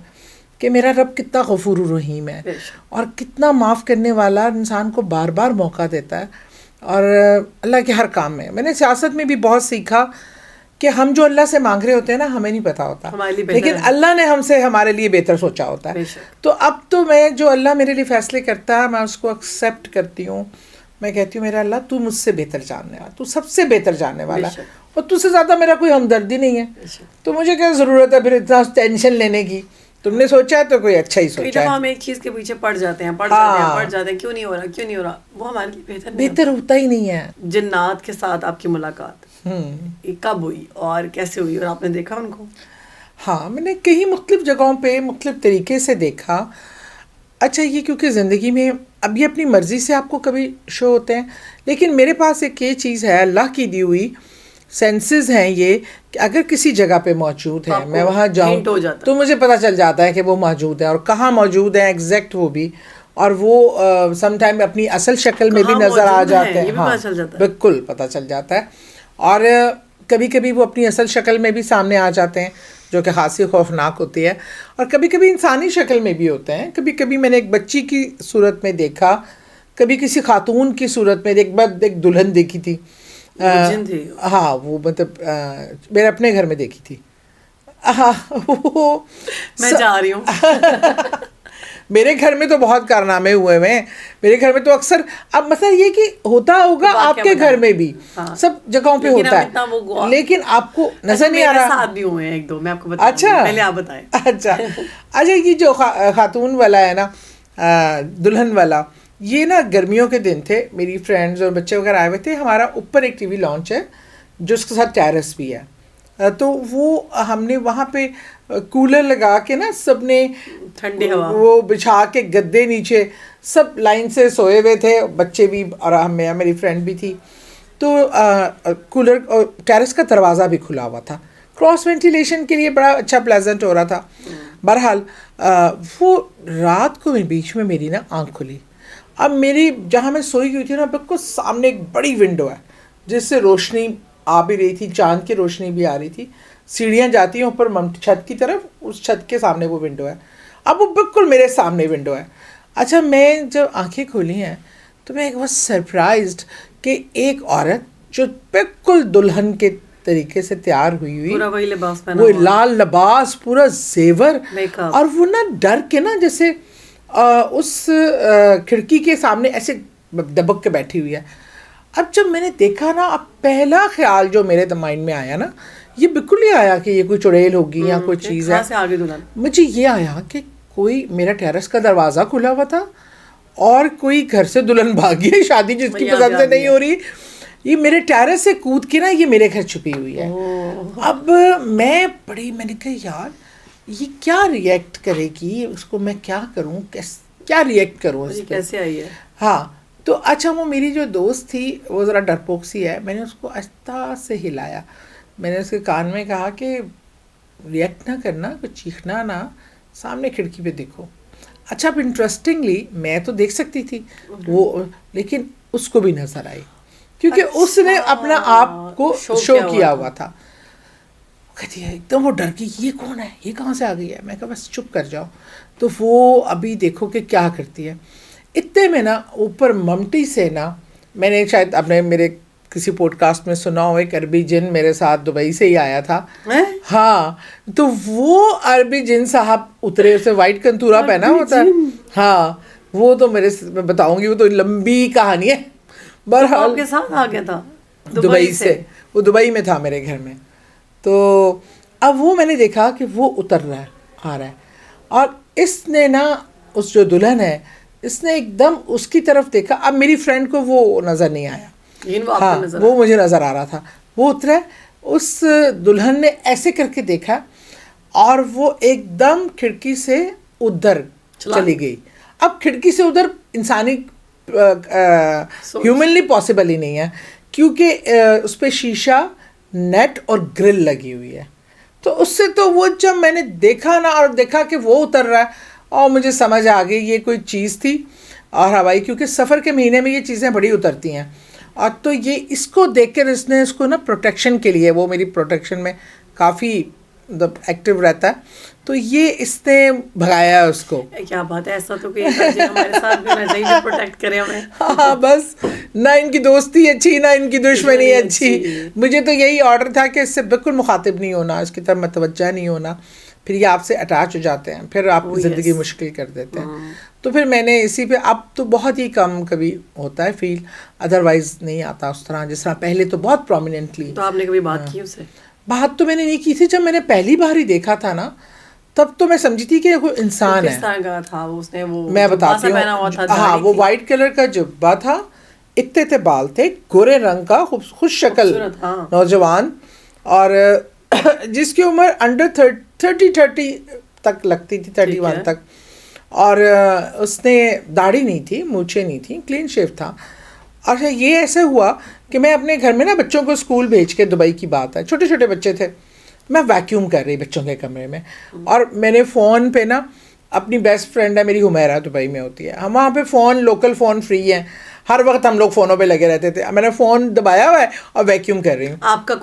کہ میرا رب کتنا غفور الرحیم ہے, اور کتنا معاف کرنے والا, انسان کو بار بار موقع دیتا ہے. اور اللہ کے ہر کام میں نے سیاست میں بھی بہت سیکھا کہ ہم جو اللہ سے مانگ رہے ہوتے ہیں نا, ہمیں نہیں پتا ہوتا, لیکن اللہ نے ہم سے ہمارے لیے بہتر سوچا ہوتا ہے. تو اب تو میں جو اللہ میرے لیے فیصلے کرتا ہے, میں اس کو ایکسیپٹ کرتی ہوں. میں کہتی ہوں میرا اللہ تو مجھ سے بہتر جاننے والا, تو سب سے بہتر جاننے والا, اور تجھ سے زیادہ میرا کوئی ہمدردی نہیں ہے, تو مجھے کیا ضرورت ہے پھر اتنا ٹینشن لینے کی. تم نے سوچا ہے تو کوئی اچھا ہی سوچا ہے. ہم ایک چیز کے پیچھے پڑ جاتے ہیں, کیوں نہیں ہو رہا, وہ ہمارے لیے بہتر ہوتا ہی نہیں ہے. جنات کے ساتھ آپ کی ملاقات کب ہوئی اور کیسے ہوئی, اور آپ نے دیکھا ان کو؟ ہاں میں نے کئی مختلف جگہوں پہ مختلف طریقے سے دیکھا. اچھا یہ کیونکہ زندگی میں اب یہ اپنی مرضی سے آپ کو کبھی شو ہوتے ہیں, لیکن میرے پاس ایک یہ چیز ہے, اللہ کی دی ہوئی سینسز ہیں یہ, کہ اگر کسی جگہ پہ موجود ہے, میں وہاں جاؤں تو مجھے پتہ چل جاتا ہے کہ وہ موجود ہے, اور کہاں موجود ہے ایگزیکٹ وہ بھی, اور وہ سم ٹائم اپنی اصل شکل میں بھی نظر آ جاتے ہیں. ہاں بالکل پتہ چل جاتا ہے. اور کبھی کبھی وہ اپنی اصل شکل میں بھی سامنے آ جاتے ہیں, جو کہ خاصی خوفناک ہوتی ہے, اور کبھی کبھی انسانی شکل میں بھی ہوتے ہیں. کبھی کبھی میں نے ایک بچی کی صورت میں دیکھا, کبھی کسی خاتون کی صورت میں, ایک بار ایک دلہن دیکھی تھی. ہاں وہ مطلب میرے اپنے گھر میں دیکھی تھی. میں جا رہی ہوں. میرے گھر میں تو بہت کارنامے ہوئے ہیں, میرے گھر میں تو اکثر, اب مسئلہ یہ کہ ہوتا ہوگا آپ کے گھر میں بھی, سب جگہوں پہ ہوتا ہے, لیکن آپ کو نظر نہیں آ رہا. ساتھ بھی ہوئے ہیں ایک دو, میں آپ کو بتاؤں. اچھا پہلے آپ بتائیں. اچھا یہ جو خاتون والا ہے نا, دلہن والا, یہ نا گرمیوں کے دن تھے, میری فرینڈز اور بچے وغیرہ آئے ہوئے تھے. ہمارا اوپر ایک ٹی وی لانچ ہے جو اس کے ساتھ ٹیرس بھی ہے, تو وہ ہم نے وہاں پہ کولر لگا کے نا, سب نے ٹھنڈی ہوا وہ بچھا کے گدے نیچے سب لائن سے سوئے ہوئے تھے, بچے بھی, اور میری فرینڈ بھی تھی. تو کولر اور ٹیرس کا دروازہ بھی کھلا ہوا تھا, کراس وینٹیلیشن کے لیے بڑا اچھا پلیزنٹ ہو رہا تھا. بہرحال وہ رات کو بیچ میں میری نا آنکھ کھلی. اب میری جہاں میں سوئی ہوئی تھی نا, بالکل سامنے ایک بڑی ونڈو ہے جس سے روشنی آ بھی رہی تھی, چاند کی روشنی بھی آ رہی تھی. سیڑھیاں جاتی ہیں اوپر چھت کی طرف, اس چھت کے سامنے وہ ونڈو ہے. اب وہ بالکل میرے سامنے ونڈو ہے. اچھا میں جب آنکھیں کھولی ہیں تو میں ایک بار سرپرائزڈ کہ ایک عورت جو بالکل دلہن کے طریقے سے تیار ہوئی, وہ لال لباس, پورا زیور, اور وہ نا ڈر کے نا جیسے اس کھڑکی کے سامنے ایسے دبک کے بیٹھی ہوئی ہے. اب جب میں نے دیکھا نا, اب پہلا خیال جو میرے مائنڈ میں آیا نا, یہ بالکل ہی آیا کہ یہ کوئی چڑیل ہوگی یا کوئی چیز ہے. مجھے یہ آیا کہ کوئی میرا ٹیرس کا دروازہ کھلا ہوا تھا اور کوئی گھر سے دلہن بھاگی ہے, شادی جس کی پسند سے نہیں ہو رہی, یہ میرے ٹیرس سے کود کے نا یہ میرے گھر چھپی ہوئی ہے. اب میں نے کہا یار یہ کیا ریئیکٹ کرے گی, اس کو میں کیا کروں, کیا ریئیکٹ کروں اس پہ, کیسے آئی ہے. ہاں تو اچھا وہ میری جو دوست تھی وہ ذرا ڈرپوک سی ہے, میں نے اس کو آہستہ سے ہلایا, میں نے اس کے کان میں کہا کہ ریئیکٹ نہ کرنا, کچھ چیخنا نہ, سامنے کھڑکی پہ دیکھو. اچھا اب انٹرسٹنگلی میں تو دیکھ سکتی تھی وہ, لیکن اس کو بھی نظر آئی کیونکہ اس نے اپنا آپ کو شو کیا ہوا تھا. کہتی ہے ایک دم وہ ڈر گئی, یہ کون ہے, یہ کہاں سے آ گئی ہے. میں کہا بس چپ کر جاؤ. تو وہ ابھی دیکھو کہ کیا کرتی ہے. اتنے میں نا اوپر ممٹی سے نا, میں نے شاید آپ نے میرے کسی پوڈ کاسٹ میں سنا ہو, ایک عربی جن میرے ساتھ دبئی سے ہی آیا تھا. ہاں تو وہ عربی جن صاحب اترے, اسے وائٹ کنتورا پہنا ہوتا ہے. ہاں وہ تو میں بتاؤں گی, وہ تو لمبی کہانی ہے. بہرحال آپ کے ساتھ آ گیا تھا دبئی سے, وہ دبئی میں تھا میرے گھر میں. تو اب وہ میں نے دیکھا کہ وہ اتر رہا ہے, آ رہا ہے, اور اس نے نا اس جو دلہن ہے اس نے ایک دم اس کی طرف دیکھا. اب میری فرینڈ کو وہ نظر نہیں آیا, ہاں وہ مجھے نظر آ رہا تھا. وہ اترا, اس دلہن نے ایسے کر کے دیکھا اور وہ ایک دم کھڑکی سے ادھر چلی گئی. اب کھڑکی سے ادھر انسانی ہیومنلی پاسبل ہی نہیں ہے کیونکہ اس پہ شیشہ, نیٹ اور گرل لگی ہوئی ہے. تو اس سے تو وہ جب میں نے دیکھا نا اور دیکھا کہ وہ اتر رہا ہے, اور مجھے سمجھ آ گئی یہ کوئی چیز تھی. اور ہوائی, کیونکہ سفر کے مہینے میں یہ چیزیں بڑی اترتی ہیں, اور تو یہ اس کو دیکھ کر اس نے اس کو نا پروٹیکشن کے لیے, وہ میری پروٹیکشن میں کافی ایکٹیو رہتا ہے, تو یہ اس نے بھگایا اس کو. کیا بات ہے, ایسا تو کوئی ہمارے ساتھ بھی ہونا چاہیے جو پروٹیکٹ کرے ہمیں. ہاں بس نہ ان کی دوستی اچھی نہ ان کی دشمنی اچھی. مجھے تو یہی آرڈر تھا کہ اس سے بالکل مخاطب نہیں ہونا, اس کی طرف متوجہ نہیں ہونا, پھر یہ آپ سے اٹیچ ہو جاتے ہیں, پھر آپ کی زندگی مشکل کر دیتے ہیں. تو پھر میں نے اسی پہ, اب تو بہت ہی کم کبھی ہوتا ہے فیل, ادروائز نہیں آتا اس طرح جس طرح پہلے تو بہت پرومیننٹلی. تو آپ نے کبھی بات کی اس سے؟ بات تو میں نے نہیں کی تھی. جب میں نے پہلی بار ہی دیکھا تھا نا تب تو میں سمجھی تھی کہ وہ انسان ہے. کس طرح کا تھا وہ, اس نے وہ میں بتاتی ہوں. ہاں وہ وائٹ کلر کا جبہ تھا, اتنے تھے بال تھے, گورے رنگ کا, خوش شکل نوجوان, اور جس کی عمر انڈر 30 تک لگتی تھی, 31 تک. اور اس نے داڑھی نہیں تھی, مونچھیں نہیں تھیں, کلین شیو تھا. اور یہ ایسے ہوا کہ میں اپنے گھر میں نا بچوں کو اسکول بھیج کے, دبئی کی بات ہے, چھوٹے چھوٹے بچے تھے, میں ویکیوم کر رہی بچوں کے کمرے میں, اور میں نے فون پہ نا, اپنی بیسٹ فرینڈ ہے میری حمیرہ, دبئی میں ہوتی ہے, ہم وہاں پہ فون, لوکل فون فری ہیں, ہر وقت ہم لوگ فونوں پہ لگے رہتے تھے. میں نے فون دبایا ہوا ہے اور ویکیوم کر رہی ہوں. آپ کا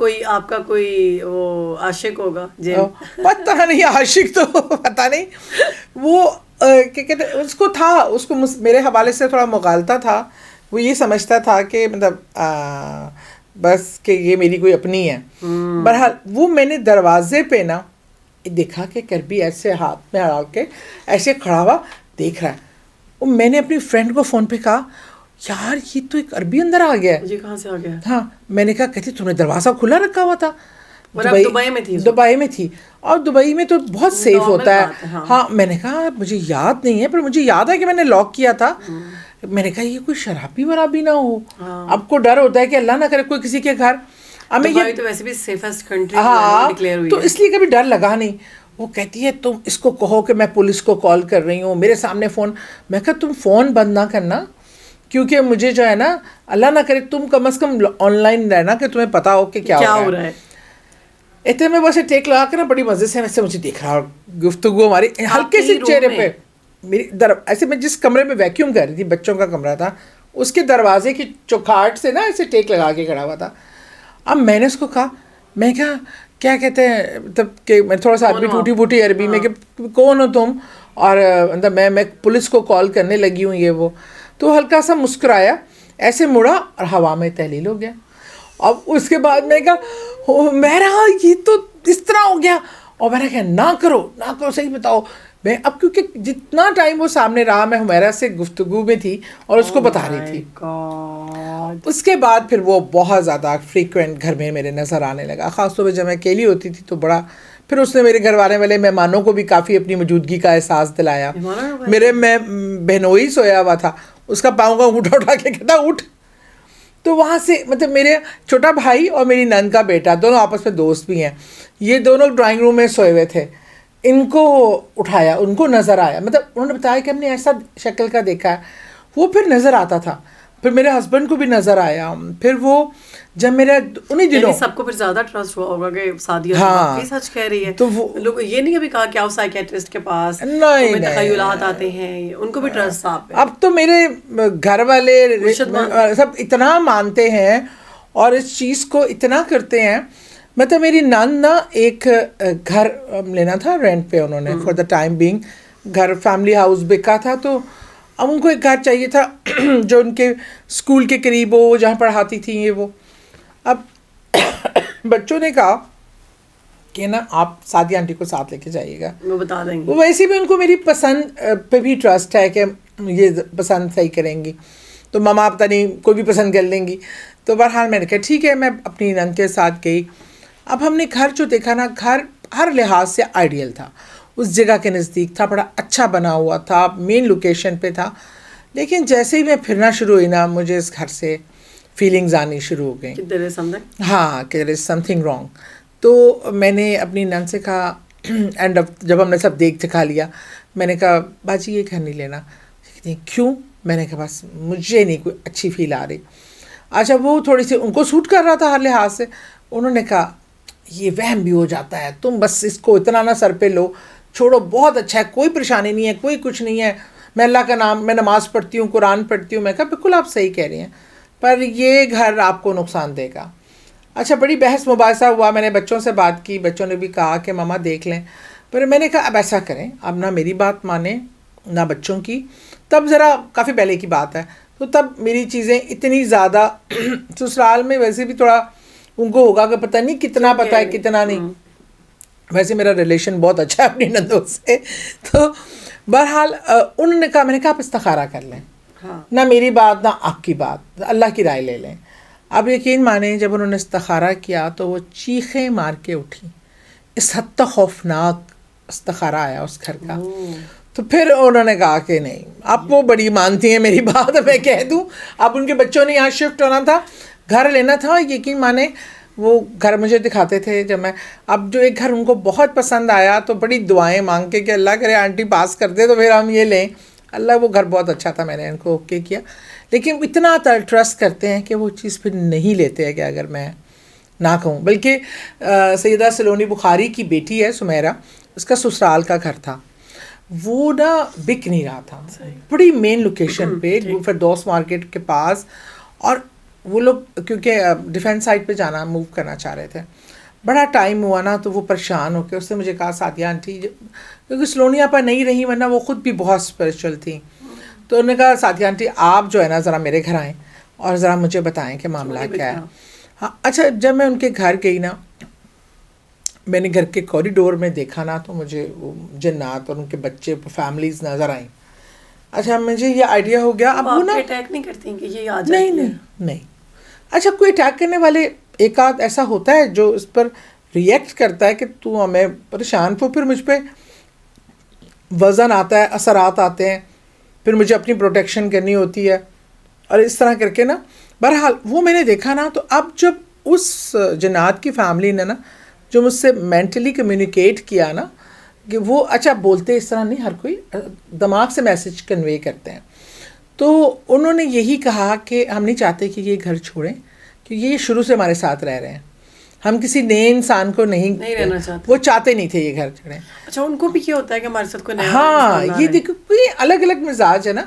کوئی وہ عاشق ہوگا جی؟ پتہ نہیں, عاشق تو پتہ نہیں, وہ کیا کہتے ہیں اس کو تھا, اس کو میرے حوالے سے تھوڑا مغالطہ تھا. وہ یہ سمجھتا تھا کہ مطلب بس کہ یہ میری کوئی اپنی ہے. بہرحال وہ میں نے دروازے پہ نا دیکھا کہ کربی ایسے ہاتھ میں اڑا کے ایسے کھڑا ہوا دیکھ رہا ہے. میں نے اپنی فرینڈ کو فون پہ کہا یار یہ تو ایک عربی اندر آ گیا ہے. یہ کہاں سے آ گیا؟ ہاں میں نے کہا کہتی تم نے دروازہ کھلا رکھا ہوا تھا. دبئی میں تھی, اور دبئی میں تو بہت سیف ہوتا ہے. ہاں میں نے کہا مجھے یاد نہیں ہے, پر مجھے یاد ہے کہ میں نے لاک کیا تھا. میں نے کہا یہ کوئی شرابی ورابی نہ ہو. اب کو ڈر ہوتا ہے کہ اللہ نہ کرے کوئی کسی کے گھر. دبئی تو ویسے بھی سیفسٹ کنٹری ڈکلیئر ہوئی ہے, تو اس لیے کبھی ڈر لگا نہیں. وہ کہتی ہے تم اس کو کہو کہ میں پولیس کو کال کر رہی ہوں, میرے سامنے فون. میں کہا تم فون بند نہ کرنا, کیونکہ مجھے جو ہے نا اللہ نہ کرے تم کم از کم آن لائن رہنا کہ تمہیں پتا ہو کہ کیا ہو رہا ہے. اتنے میں بس ٹیک لگا کے نا بڑی مزے سے ویسے مجھے دیکھ رہا, گفتگو ہماری ہلکے سے چہرے پہ. میری ایسے میں جس کمرے میں ویکیوم کر رہی تھی, بچوں کا کمرہ تھا, اس کے دروازے کی چوکھاٹ سے نا ایسے ٹیک لگا کے کھڑا ہوا تھا. اب میں نے اس کو کہا, میں کیا کہتے ہیں مطلب کہ میں تھوڑا سا آدمی ٹوٹی پھوٹی عربی میں کہ کون ہو تم, اور مطلب میں پولیس کو کال کرنے لگی ہوں یہ وہ. تو ہلکا سا مسکرایا, ایسے مڑا اور ہوا میں تحلیل ہو گیا. اب اس کے بعد میں کہا میرا یہ تو اس طرح ہو گیا, اور میں نے کہا نہ کرو صحیح بتاؤ. میں اب کیونکہ جتنا ٹائم وہ سامنے رہا میں حمیرہ سے گفتگو میں تھی اور اس کو بتا رہی تھی. اس کے بعد پھر وہ بہت زیادہ فریکوینٹ گھر میں میرے نظر آنے لگا, خاص طور پہ جب میں اکیلی ہوتی تھی تو بڑا پھر اس نے میرے گھر والے مہمانوں کو بھی کافی اپنی موجودگی کا احساس دلایا. میرے میں بہنوئی سویا ہوا تھا, اس کا پاؤں کا اٹھا کے کہتا اٹھ. تو وہاں سے مطلب میرے چھوٹا بھائی اور میری نند کا بیٹا دونوں آپس میں دوست بھی ہیں, یہ دونوں ڈرائنگ روم میں سوئے ہوئے تھے. ان کو اٹھایا, ان کو نظر آیا, مطلب انہوں نے بتایا کہ ہم نے ایسا شکل کا دیکھا ہے. وہ پھر نظر آتا تھا, پھر میرے ہسبینڈ کو بھی نظر آیا. پھر وہ جب میرے انہیں دنوں سب کو پھر زیادہ ٹرسٹ ہوا ہوگا کہ سعدیہ واقعی سچ کہہ رہی ہے. تو وہ لوگ یہ نہیں کبھی کہا کہ آؤ سائیکیٹرسٹ کے پاس, نہیں تخیلات آتے ہیں, ان کو بھی ٹرسٹ تھا. اب تو میرے گھر والے سب اتنا مانتے ہیں اور اس چیز کو اتنا کرتے ہیں. مطلب میری نان نا ایک گھر لینا تھا رینٹ پہ, انہوں نے فار دا ٹائم بینگ گھر فیملی ہاؤس بکا تھا, تو اب ان کو ایک گھر چاہیے تھا جو ان کے اسکول کے قریب ہو, جہاں پڑھاتی تھیں یہ وہ. اب بچوں نے کہا کہ نا آپ سعدیہ آنٹی کو ساتھ لے کے جائیے گا, وہ بتا دیں گے. وہ ویسے بھی ان کو میری پسند پہ بھی ٹرسٹ ہے کہ یہ پسند صحیح کریں گی, تو ماما پتہ نہیں کوئی بھی پسند کر لیں گی. تو بہرحال میں نے کہا ٹھیک ہے, میں اپنی نند کے ساتھ گئی. اب ہم نے گھر جو دیکھا نا, گھر ہر لحاظ سے آئیڈیل تھا, اس جگہ کے نزدیک تھا, بڑا اچھا بنا ہوا تھا, مین لوکیشن پہ تھا. لیکن جیسے ہی میں پھرنا شروع ہوئی نا, مجھے اس گھر سے فیلنگز آنی شروع ہو گئیں, ہاں کہ دیر از سم تھنگ رانگ. تو میں نے اپنی نند سے کہا, اینڈ جب ہم نے سب دیکھ دکھا لیا, میں نے کہا باجی یہ گھر نہیں لینا. کیوں؟ میں نے کہا بس مجھے نہیں کوئی اچھی فیل آ رہی. اچھا وہ تھوڑی سی ان کو سوٹ کر رہا تھا ہر لحاظ سے. انہوں نے کہا یہ وہم بھی ہو جاتا ہے, تم بس اس کو اتنا نہ سر پہ لو, چھوڑو, بہت اچھا ہے, کوئی پریشانی نہیں ہے, کوئی کچھ نہیں ہے, میں اللہ کا نام, میں نماز پڑھتی ہوں, قرآن پڑھتی ہوں. میں کہا بالکل آپ صحیح کہہ رہی ہیں, پر یہ گھر آپ کو نقصان دے گا. اچھا بڑی بحث مباحثہ ہوا, میں نے بچوں سے بات کی, بچوں نے بھی کہا کہ ماما دیکھ لیں. پر میں نے کہا اب ایسا کریں, اب نہ میری بات مانیں نہ بچوں کی. تب ذرا کافی پہلے کی بات ہے, تو تب میری چیزیں اتنی زیادہ سسرال میں ویسے بھی تھوڑا ان کو ہوگا کہ پتہ نہیں کتنا پتہ ہے کتنا نہیں. ویسے میرا ریلیشن بہت اچھا ہے اپنی نندوں سے. تو بہرحال انہوں نے کہا, میں نے کہا آپ استخارہ کر لیں, نہ میری بات نہ آپ کی بات, اللہ کی رائے لے لیں. اب یقین مانیں جب انہوں نے استخارہ کیا تو وہ چیخیں مار کے اٹھی, اس حد تک خوفناک استخارہ آیا اس گھر کا. تو پھر انہوں نے کہا کہ نہیں, اب وہ بڑی مانتی ہیں میری بات, میں کہہ دوں. اب ان کے بچوں نے یہاں شفٹ ہونا تھا, گھر لینا تھا. یقین مانیں وہ گھر مجھے دکھاتے تھے جب میں, اب جو ایک گھر ان کو بہت پسند آیا تو بڑی دعائیں مانگ کے کہ اللہ کرے آنٹی پاس کر دے تو پھر ہم یہ لیں. اللہ وہ گھر بہت اچھا تھا, میں نے ان کو اوکے کیا. لیکن اتنا ٹرسٹ کرتے ہیں کہ وہ چیز پھر نہیں لیتے ہیں کہ اگر میں نہ کہوں. بلکہ سیدہ سلونی بخاری کی بیٹی ہے سمیرہ, اس کا سسرال کا گھر تھا, وہ نا بک نہیں رہا تھا, بڑی مین لوکیشن پہ فردوس مارکیٹ کے پاس. اور وہ لوگ کیونکہ ڈیفینس سائٹ پہ جانا موو کرنا چاہ رہے تھے, بڑا ٹائم ہوا نا, تو وہ پریشان ہو کے اس نے مجھے کہا سعدیہ آنٹی, کیونکہ سلونی آپا نہیں رہی ورنہ وہ خود بھی بہت اسپریچول تھیں, تو انہوں نے کہا سعدیہ آنٹی آپ جو ہے نا ذرا میرے گھر آئیں اور ذرا مجھے بتائیں کہ معاملہ کیا ہے. ہاں اچھا, جب میں ان کے گھر گئی نا, میں نے گھر کے کوریڈور میں دیکھا نا, تو مجھے وہ جنات اور ان کے بچے فیملیز نظر آئیں. اچھا مجھے یہ آئیڈیا ہو گیا, اب وہ نا اٹیک نہیں کرتی کہ یہ آ جاتی نہیں نہیں. اچھا کوئی اٹیک کرنے والے ایک آدھ ایسا ہوتا ہے جو اس پر ریئیکٹ کرتا ہے کہ تو ہمیں پریشان, تو پھر مجھ پہ وزن آتا ہے, اثرات آتے ہیں, پھر مجھے اپنی پروٹیکشن کرنی ہوتی ہے, اور اس طرح کر کے نا. بہرحال وہ میں نے دیکھا نا, تو اب جب اس جنات کی فیملی نے نا جو مجھ سے مینٹلی کمیونیکیٹ کیا نا, کہ وہ اچھا بولتے اس طرح نہیں, ہر کوئی دماغ سے میسج کنوے کرتے ہیں. تو انہوں نے یہی کہا کہ ہم نہیں چاہتے کہ یہ گھر چھوڑیں, کیونکہ یہ شروع سے ہمارے ساتھ رہ رہے ہیں, ہم کسی نئے انسان کو نہیں رہنا چاہتے, وہ چاہتے نہیں تھے یہ گھر چھوڑیں. اچھا ان کو بھی یہ ہوتا ہے کہ ہمارے ساتھ کوئی نیا, ہاں یہ دیکھو الگ الگ مزاج ہے نا.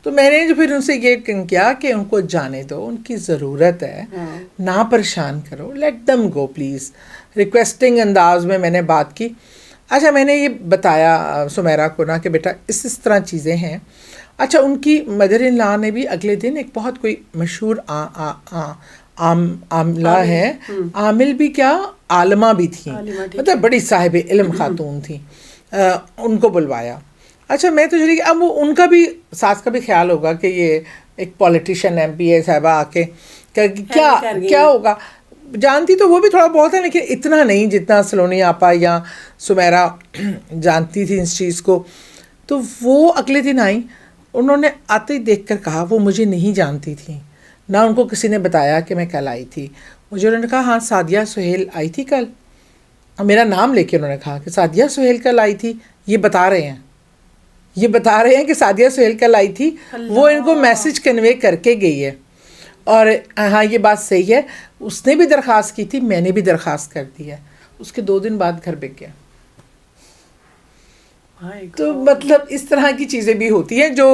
تو میں نے جو پھر ان سے یہ کیا کہ ان کو جانے دو, ان کی ضرورت ہے, نہ پریشان کرو, let them go please. Requesting انداز میں نے بات کی. اچھا میں نے یہ بتایا سمیرہ کو نا کہ بیٹا اس طرح چیزیں ہیں. اچھا ان کی مدر ان لا نے بھی اگلے دن ایک بہت کوئی مشہور عاملہ ہے, عامل بھی کیا عالمہ بھی تھیں, مطلب بڑی صاحب علم خاتون تھیں, ان کو بلوایا. اچھا میں تو چلی, اب وہ ان کا بھی ساس کا بھی خیال ہوگا کہ یہ ایک پولیٹیشین ایم پی اے صاحبہ آ کے کیا ہوگا. جانتی تو وہ بھی تھوڑا بہت ہے لیکن اتنا نہیں جتنا سلونی آپا یا سمیرا جانتی تھی اس چیز کو. تو وہ اگلے دن آئیں, انہوں نے آتے ہی دیکھ کر کہا وہ مجھے نہیں جانتی تھیں, نہ ان کو کسی نے بتایا کہ میں کل آئی تھی. مجھے انہوں نے کہا ہاں سعدیہ سہیل آئی تھی کل, میرا نام لے کے انہوں نے کہا کہ سعدیہ سہیل کل آئی تھی, یہ بتا رہے ہیں کہ سعدیہ سہیل کل آئی تھی. وہ ان کو میسج کنوے کر کے گئی ہے. اور ہاں یہ بات صحیح ہے, اس نے بھی درخواست کی تھی, میں نے بھی درخواست کر دی ہے. اس کے 2 دن بعد گھر بک گیا. تو مطلب اس طرح کی چیزیں بھی ہوتی ہیں جو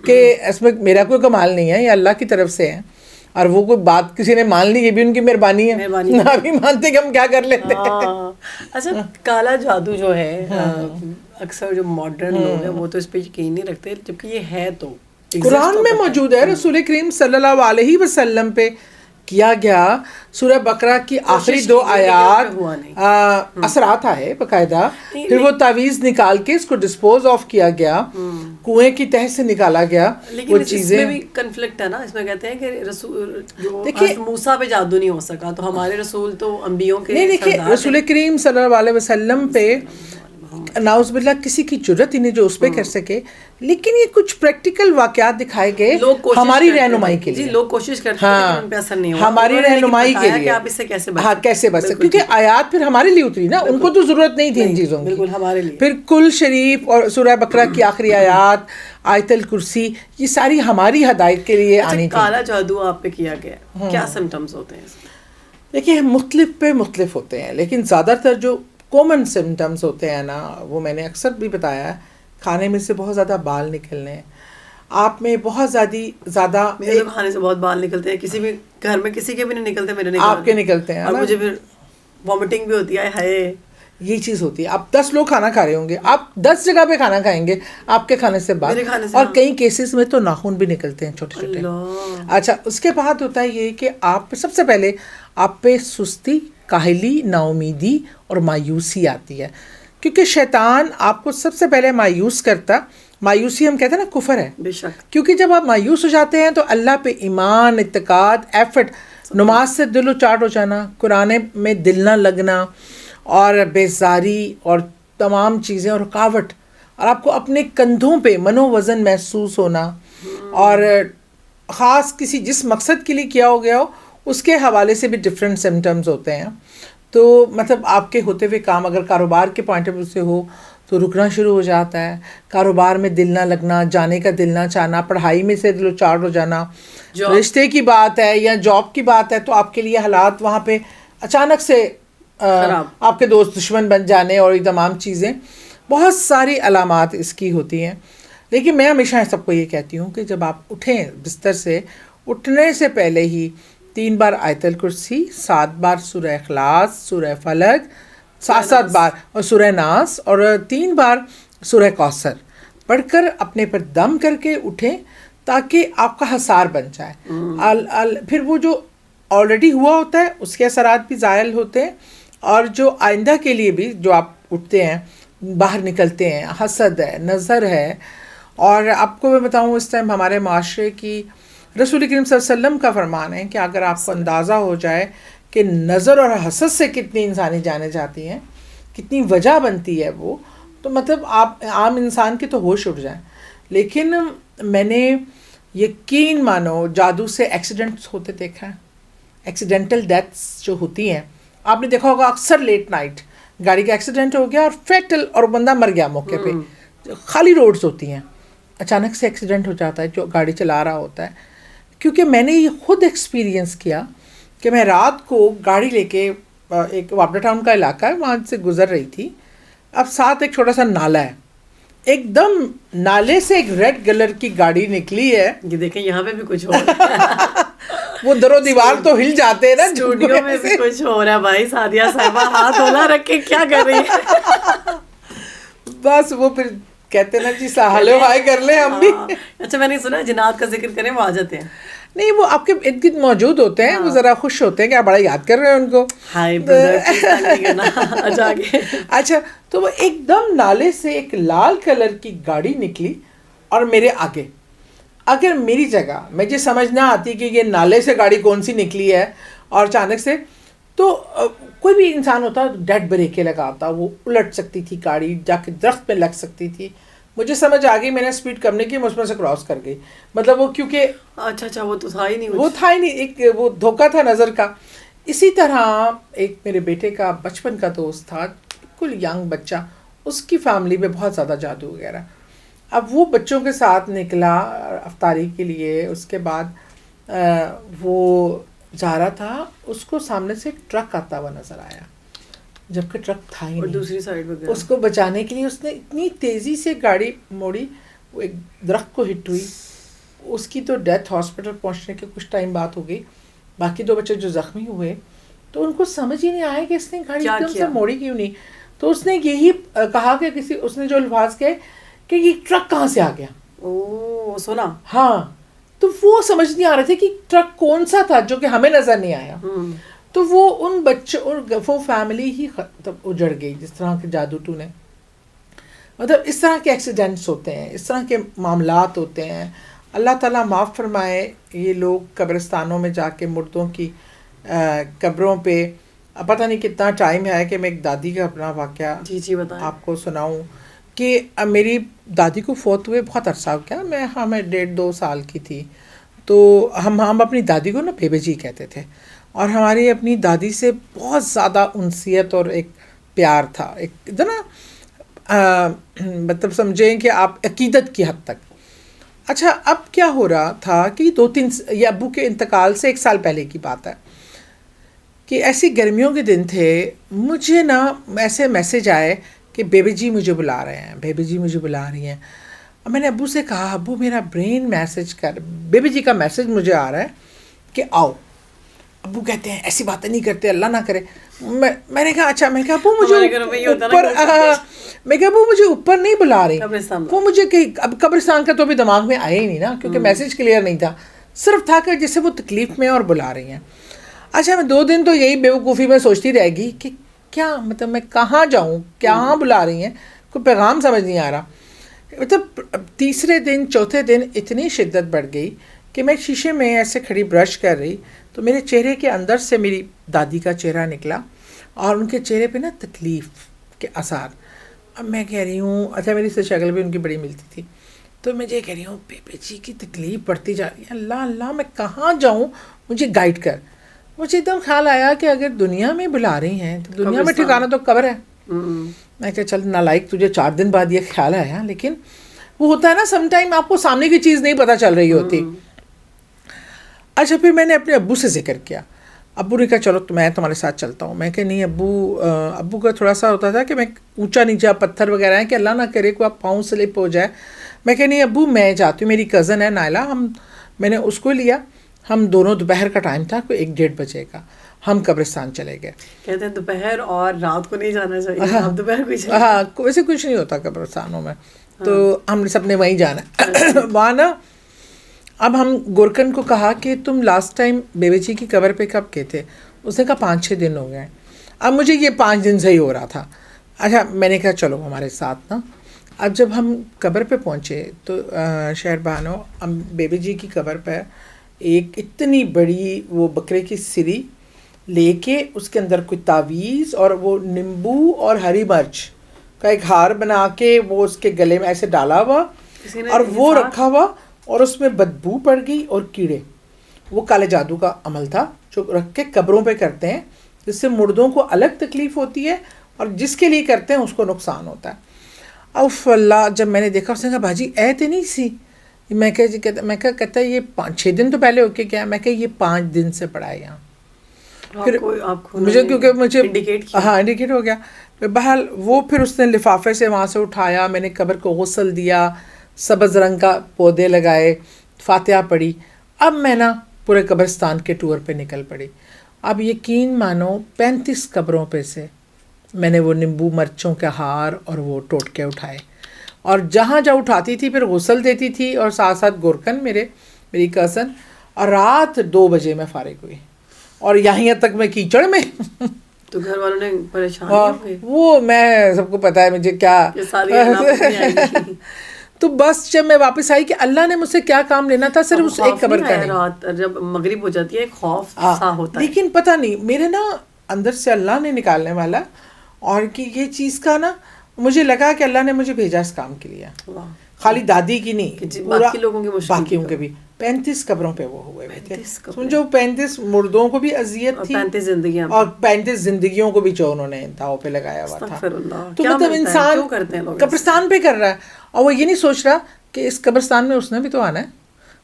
کہ اس میں میرا کوئی کمال نہیں ہے, یہ اللہ کی طرف سے ہے. اور وہ کوئی بات کسی نے مان لی, یہ بھی ان کی مہربانی ہے, نہ بھی مانتے کہ ہم کیا کر لیتے ہیں. اچھا کالا جادو جو ہے, اکثر جو ماڈرن لوگ ہیں وہ تو اس پہ یقین نہیں رکھتے, جبکہ یہ ہے تو قرآن میں موجود ہے. رسول کریم صلی اللہ علیہ وسلم پہ کیا گیا. سورہ بقرہ کی آخری 2 آیات اثرات آئے باقاعدہ, پھر وہ تعویذ نکال کے اس کو ڈسپوز آف کیا گیا, کنویں کی تہہ سے نکالا گیا. لیکن وہ چیزیں اس میں بھی کنفلکٹ ہے نا, اس میں کہتے ہیں کہ رسول جو موسیٰ پہ جادو نہیں ہو سکا, تو ہمارے رسول تو انبیوں کے. نہیں دیکھیے رسول کریم صلی اللہ علیہ وسلم پہ نعوذ باللہ کسی کی جرت ہی نہیں جو اس پہ کر سکے, لیکن یہ کچھ پریکٹیکل واقعات دکھائے گئے ہماری رہنمائی کے لیے. لوگ کوشش کرتے ہیں لیکن ان پہ اثر نہیں ہوا, ہماری رہنمائی کے لیے آپ اس سے کیسے بچیں. ہاں کیسے بچ سکتے, کیونکہ آیات پھر ہمارے لیے اتری نا, ان کو تو ضرورت نہیں تھی ان چیزوں کی. بالکل ہمارے لیے. پھر کل شریف اور سورہ بقرہ کی آخری آیات, آیت الکرسی, یہ ساری ہماری ہدایت کے لیے آنی تھی. کالا جادو آپ پہ کیا گیا, کیا سمٹمز ہوتے ہیں اس میں؟ دیکھیے مختلف پہ مختلف ہوتے ہیں, لیکن زیادہ تر جو کامن سمٹمز ہوتے ہیں نا, وہ میں نے اکثر بھی بتایا ہے. کھانے میں سے بہت زیادہ بال نکلنے, آپ میں بہت زیادہ میرے کھانے سے بہت بال نکلتے ہیں, کسی بھی گھر میں کسی کے بھی نہیں نکلتے, میرے نکلتے, آپ کے نکلتے ہیں, اور مجھے پھر وامٹنگ بھی ہوتی ہے. ہائے یہ چیز ہوتی ہے. آپ 10 لوگ کھانا کھا رہے ہوں گے, آپ 10 جگہ پہ کھانا کھائیں گے, آپ کے کھانے سے بعد, اور کئی کیسز میں تو ناخن بھی نکلتے ہیں چھوٹے چھوٹے. اچھا اس کے بعد ہوتا ہے یہ کہ آپ سب سے پہلے آپ پہ سستی, کاہلی, نا امیدی اور مایوسی آتی ہے, کیونکہ شیطان آپ کو سب سے پہلے مایوس کرتا. مایوسی ہم کہتے ہیں نا کفر ہے, بے شک, کیونکہ جب آپ مایوس ہو جاتے ہیں تو اللہ پہ ایمان, اعتقاد, ایفرٹ, نماز سے دل و چاٹ ہو جانا, قرآن میں دل نہ لگنا, اور بیزاری اور تمام چیزیں اور رکاوٹ, اور آپ کو اپنے کندھوں پہ منو وزن محسوس ہونا, اور خاص کسی جس مقصد کے لیے کیا ہو گیا ہو اس کے حوالے سے بھی ڈفرینٹ سمٹمز ہوتے ہیں. تو مطلب آپ کے ہوتے ہوئے کام اگر کاروبار کے پوائنٹ آف ویو سے ہو تو رکنا شروع ہو جاتا ہے, کاروبار میں دل نہ لگنا, جانے کا دل نہ چاہنا, پڑھائی میں سے دل و چاٹ ہو جانا, رشتے کی بات ہے یا جاب کی بات ہے تو آپ کے لیے حالات وہاں پہ اچانک سے آپ کے دوست دشمن بن جانے, اور یہ تمام چیزیں, بہت ساری علامات اس کی ہوتی ہیں. لیکن میں ہمیشہ سب کو یہ کہتی ہوں کہ جب آپ اٹھیں بستر سے, اٹھنے سے پہلے ہی 3 بار آیت الکرسی, 7 بار سورہ اخلاص, سورہ فلق, 7 بار اور سورہ ناس, اور 3 بار سورہ کوثر پڑھ کر اپنے پر دم کر کے اٹھیں, تاکہ آپ کا حصار بن جائے. پھر وہ جو آلریڈی ہوا ہوتا ہے اس کے اثرات بھی زائل ہوتے ہیں, اور جو آئندہ کے لیے بھی جو آپ اٹھتے ہیں باہر نکلتے ہیں, حسد ہے, نظر ہے. اور آپ کو میں بتاؤں اس ٹائم ہمارے معاشرے کی رسول کریم صلی اللہ علیہ وسلم کا فرمان ہے کہ اگر آپ کو اندازہ ہو جائے کہ نظر اور حسد سے کتنی انسانی جانیں جاتی ہیں, کتنی وجہ بنتی ہے وہ, تو مطلب آپ عام انسان کے تو ہوش اڑ جائیں. لیکن میں نے یقین مانو جادو سے ایکسیڈنٹس ہوتے دیکھا ہے, ایکسیڈنٹل ڈیتھس جو ہوتی ہیں, آپ نے دیکھا ہوگا اکثر لیٹ نائٹ گاڑی کا ایکسیڈنٹ ہو گیا اور فیٹل, اور بندہ مر گیا موقع پہ. خالی روڈز ہوتی ہیں, اچانک سے ایکسیڈنٹ ہو جاتا ہے جو گاڑی چلا رہا ہوتا ہے. کیونکہ میں نے یہ خود ایکسپیرینس کیا کہ میں رات کو گاڑی لے کے ایک وابڈا ٹاؤن کا علاقہ ہے وہاں سے گزر رہی تھی. اب ساتھ ایک چھوٹا سا نالا ہے, ایک دم نالے سے ایک ریڈ کلر کی گاڑی نکلی ہے. یہ دیکھیں یہاں پہ بھی کچھ ہو رہا ہے. وہ در و دیوار تو ہل جاتے ہیں نا, اسٹوڈیو میں بھی کچھ ہو رہا ہے. بھائی سعدیہ صاحبہ ہاتھ اولا رکھ کے کیا کر رہی ہے؟ بس وہ پھر کہتے ہیں نا جی ہلو ہائی کر لیں ہم بھی. اچھا میں نے سنا جنات کا ذکر کریں وہ آ جاتے ہیں. نہیں وہ آپ کے ارد گرد موجود ہوتے ہیں, وہ ذرا خوش ہوتے ہیں کہ آپ بڑا یاد کر رہے ہیں ان کو. اچھا تو وہ ایک دم نالے سے ایک لال کلر کی گاڑی نکلی اور میرے آگے. اگر میری جگہ مجھے سمجھ نہ آتی کہ یہ نالے سے گاڑی کون سی نکلی ہے, اور اچانک سے تو کوئی بھی انسان ہوتا ڈیڈ بریکیں لگاتا, وہ الٹ سکتی تھی گاڑی, جا کے درخت پہ لگ سکتی تھی. مجھے سمجھ آ گئی, میں نے اسپیڈ کم نہیں کی, میں اس میں سے کراس کر گئی. مطلب وہ کیونکہ اچھا وہ تو تھا ہی نہیں, وہ تھا ہی نہیں, ایک وہ دھوکہ تھا نظر کا. اسی طرح ایک میرے بیٹے کا بچپن کا دوست تھا, بالکل ینگ بچہ, اس کی فیملی میں بہت زیادہ جادو وغیرہ. اب وہ بچوں کے ساتھ نکلا افطاری کے لیے, اس کے بعد وہ جا رہا تھا, اس کو سامنے سے ایک ٹرک آتا ہوا نظر آیا, جبکہ ٹرک تھا ہی نہیں. دوسری سائڈ اس کو بچانے کے لیے اس نے اتنی تیزی سے گاڑی موڑی, وہ ایک درخت کو ہٹ ہوئی. اس کی تو ڈیتھ ہاسپٹل پہنچنے کے کچھ ٹائم بعد ہو گئی. باقی 2 بچے جو زخمی ہوئے, تو ان کو سمجھ ہی نہیں آیا کہ اس نے گاڑی ایک دم سے موڑی کیوں نہیں. تو اس نے یہی کہا کہ اس نے جو الفاظ کہے کہ یہ ٹرک کہاں سے آ گیا. سنا ہاں, تو وہ سمجھ نہیں آ رہے تھے کہ ٹرک کون سا تھا جو کہ ہمیں نظر نہیں آیا. تو وہ ان بچوں, وہ فیملی ہی اجڑ گئی جس طرح کے جادو ٹو نے. مطلب اس طرح کے ایکسیڈنٹس ہوتے ہیں, اس طرح کے معاملات ہوتے ہیں. اللہ تعالیٰ معاف فرمائے. یہ لوگ قبرستانوں میں جا کے مردوں کی قبروں پہ, پتہ نہیں کتنا ٹائم ہے کہ میں ایک دادی کا اپنا واقعہ جی بتائیں آپ کو سناؤں. کہ میری دادی کو فوت ہوئے بہت عرصہ ہو گیا, ہمیں 1.5-2 سال کی تھی. تو ہم اپنی دادی کو نا بیبے جی کہتے تھے, اور ہماری اپنی دادی سے بہت زیادہ انسیت اور ایک پیار تھا, ایک نا مطلب سمجھیں کہ آپ عقیدت کی حد تک. اچھا, اب کیا ہو رہا تھا کہ 2-3 یہ ابو کے انتقال سے 1 سال پہلے کی بات ہے, کہ ایسی گرمیوں کے دن تھے, مجھے نا ایسے میسج آئے کہ بیبی جی مجھے بلا رہے ہیں, بیبی جی مجھے بلا رہی ہیں. اور میں نے ابو سے کہا, ابو میرا برین میسج بیبی جی کا میسج مجھے آ رہا ہے کہ آؤ. ابو کہتے ہیں ایسی باتیں نہیں کرتے, اللہ نہ کرے. میں نے کہا اچھا. میں نے کہا ابو مجھے اوپر, میں کہا ابو مجھے اوپر نہیں بلا رہی, وہ مجھے کہ اب قبرستان کا تو بھی دماغ میں آیا ہی نہیں نا, کیونکہ میسج کلیئر نہیں تھا, صرف تھا کہ جیسے وہ تکلیف میں اور بلا رہی ہیں. اچھا, میں 2 دن تو یہی بیوقوفی میں سوچتی رہ گئی کہ کیا مطلب میں کہاں جاؤں, کہاں بلا رہی ہیں, کوئی پیغام سمجھ نہیں آ رہا. مطلب تیسرے دن چوتھے دن اتنی شدت بڑھ گئی کہ میں شیشے میں ایسے کھڑی برش کر رہی, تو میرے چہرے کے اندر سے میری دادی کا چہرہ نکلا, اور ان کے چہرے پہ نا تکلیف کے آثار. اب میں کہہ رہی ہوں, اچھا میری سے شکل بھی ان کی بڑی ملتی تھی, تو میں یہ کہہ رہی ہوں بیبی جی کی تکلیف بڑھتی جا رہی ہے, اللہ اللہ میں کہاں جاؤں, مجھے گائیڈ کر. مجھے ایک دم خیال آیا کہ اگر دنیا میں بلا رہی ہیں تو دنیا میں ٹھکانا تو قبر ہے. میں کہا چل نالائق, تجھے 4 دن بعد یہ خیال آیا, لیکن وہ ہوتا ہے نا سم ٹائم آپ کو سامنے کی چیز نہیں پتہ چل رہی ہوتی. اچھا, پھر میں نے اپنے ابو سے ذکر کیا. ابو نے کہا چلو تو میں تمہارے ساتھ چلتا ہوں. میں کہ نہیں ابو کا تھوڑا سا ہوتا تھا کہ میں اونچا نیچا پتھر وغیرہ ہیں کہ اللہ نہ کرے کوئی آپ پاؤں سلپ ہو جائے. میں کہ نہیں ابو میں جاتی ہوں, میری کزن ہے نائلہ, میں نے اس کو لیا, ہم دونوں دوپہر کا ٹائم تھا, کوئی 1-1:30 بجے کا, ہم قبرستان چلے گئے. کہتے ہیں دوپہر اور رات کو نہیں جانا چاہیے, اب دوپہر کو چلے. ہاں, ویسے کچھ نہیں ہوتا قبرستانوں میں, تو ہم نے سب نے وہیں جانا ہے وہاں نا. اب ہم گورکن کو کہا کہ تم لاسٹ ٹائم بیبی جی کی قبر پہ کب گئے تھے؟ اس نے کہا 5-6 دن ہو گئے. اب مجھے یہ 5 دن سے ہی ہو رہا تھا. اچھا, میں نے کہا چلو ہمارے ساتھ نا. اب جب ہم قبر پہ پہنچے تو شہر بانو, ہم بیبی جی کی قبر پہ ایک اتنی بڑی وہ بکرے کی سری لے کے, اس کے اندر کوئی تعویذ اور وہ نیمبو اور ہری مرچ کا ایک ہار بنا کے وہ اس کے گلے میں ایسے ڈالا ہوا اور وہ رکھا ہوا, اور اس میں بدبو پڑ گئی اور کیڑے. وہ کالے جادو کا عمل تھا جو رکھ کے قبروں پہ کرتے ہیں, جس سے مردوں کو الگ تکلیف ہوتی ہے اور جس کے لیے کرتے ہیں اس کو نقصان ہوتا ہے. اوف اللہ, جب میں نے دیکھا اس نے کہا باجی ایت نہیں سی. میں کہتا ہے یہ 5-6 دن تو پہلے ہو کے گیا. میں کہ یہ 5 دن سے پڑا ہے یہاں. پھر مجھے کیونکہ مجھے انڈیکیٹ ہو گیا. بہرحال وہ پھر اس نے لفافے سے وہاں سے اٹھایا, میں نے قبر کو غسل دیا, سبز رنگ کا پودے لگائے, فاتحہ پڑھی. اب میں نا پورے قبرستان کے ٹور پہ نکل پڑی. اب یقین مانو 35 قبروں پہ سے میں نے وہ نیمبو مرچوں کے ہار اور وہ ٹوٹکے اٹھائے, اور جہاں اٹھاتی تھی پھر غسل دیتی تھی, اور ساتھ ساتھ گورکن میری کزن, اور رات 2 بجے میں فارغ ہوئی, اور یہاں تک میں کیچڑ میں. تو گھر والوں نے پریشان, وہ میں سب کو پتا ہے مجھے کیا. تو بس جب میں واپس آئی کہ اللہ نے مجھ سے کیا کام لینا تھا, صرف اس ایک قبر کا نہیں. رات جب مغرب ہو جاتی ہے خوف سا ہوتا ہے. لیکن پتہ نہیں میرے نا اندر سے اللہ نے نکالنے والا, اور کہ یہ چیز کا نا مجھے لگا کہ اللہ نے مجھے بھیجا اس کام کے لیے, خالی دادی کی نہیں, باقی لوگوں کی باقیوں کے بھی. 35 قبروں پہ وہ ہوئے تھے, سمجھو 35 مردوں کو بھی اذیت تھی, 35 زندگیاں, اور 35 زندگیوں کو بھی جو انہوں نے داؤ پہ لگایا ہوا تھا. تو مطلب انسان قبرستان پہ کر رہا ہے, اور وہ یہ نہیں سوچ رہا کہ اس قبرستان میں اس نے بھی تو آنا ہے,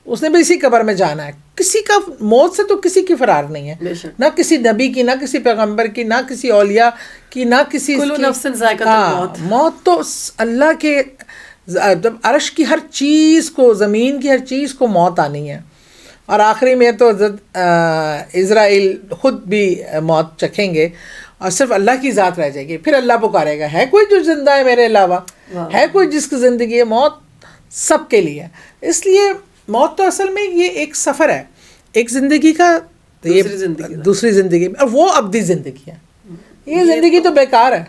اس نے بھی اسی قبر میں جانا ہے. کسی کا موت سے تو کسی کی فرار نہیں ہے, نہ کسی نبی کی, نہ کسی پیغمبر کی, نہ کسی اولیاء کی, نہ کسی موت تو اللہ کے عرش کی ہر چیز کو, زمین کی ہر چیز کو موت آنی ہے. اور آخری میں تو اسرائیل خود بھی موت چکھیں گے, اور صرف اللہ کی ذات رہ جائے گی. پھر اللہ پکارے گا, ہے کوئی جو زندہ ہے میرے علاوہ, ہے کوئی جس کی زندگی ہے؟ موت سب کے لیے. اس لیے موت تو اصل میں یہ ایک سفر ہے, ایک زندگی کا, دوسری زندگی میں, اور وہ ابدی زندگی ہے. یہ زندگی تو بیکار ہے,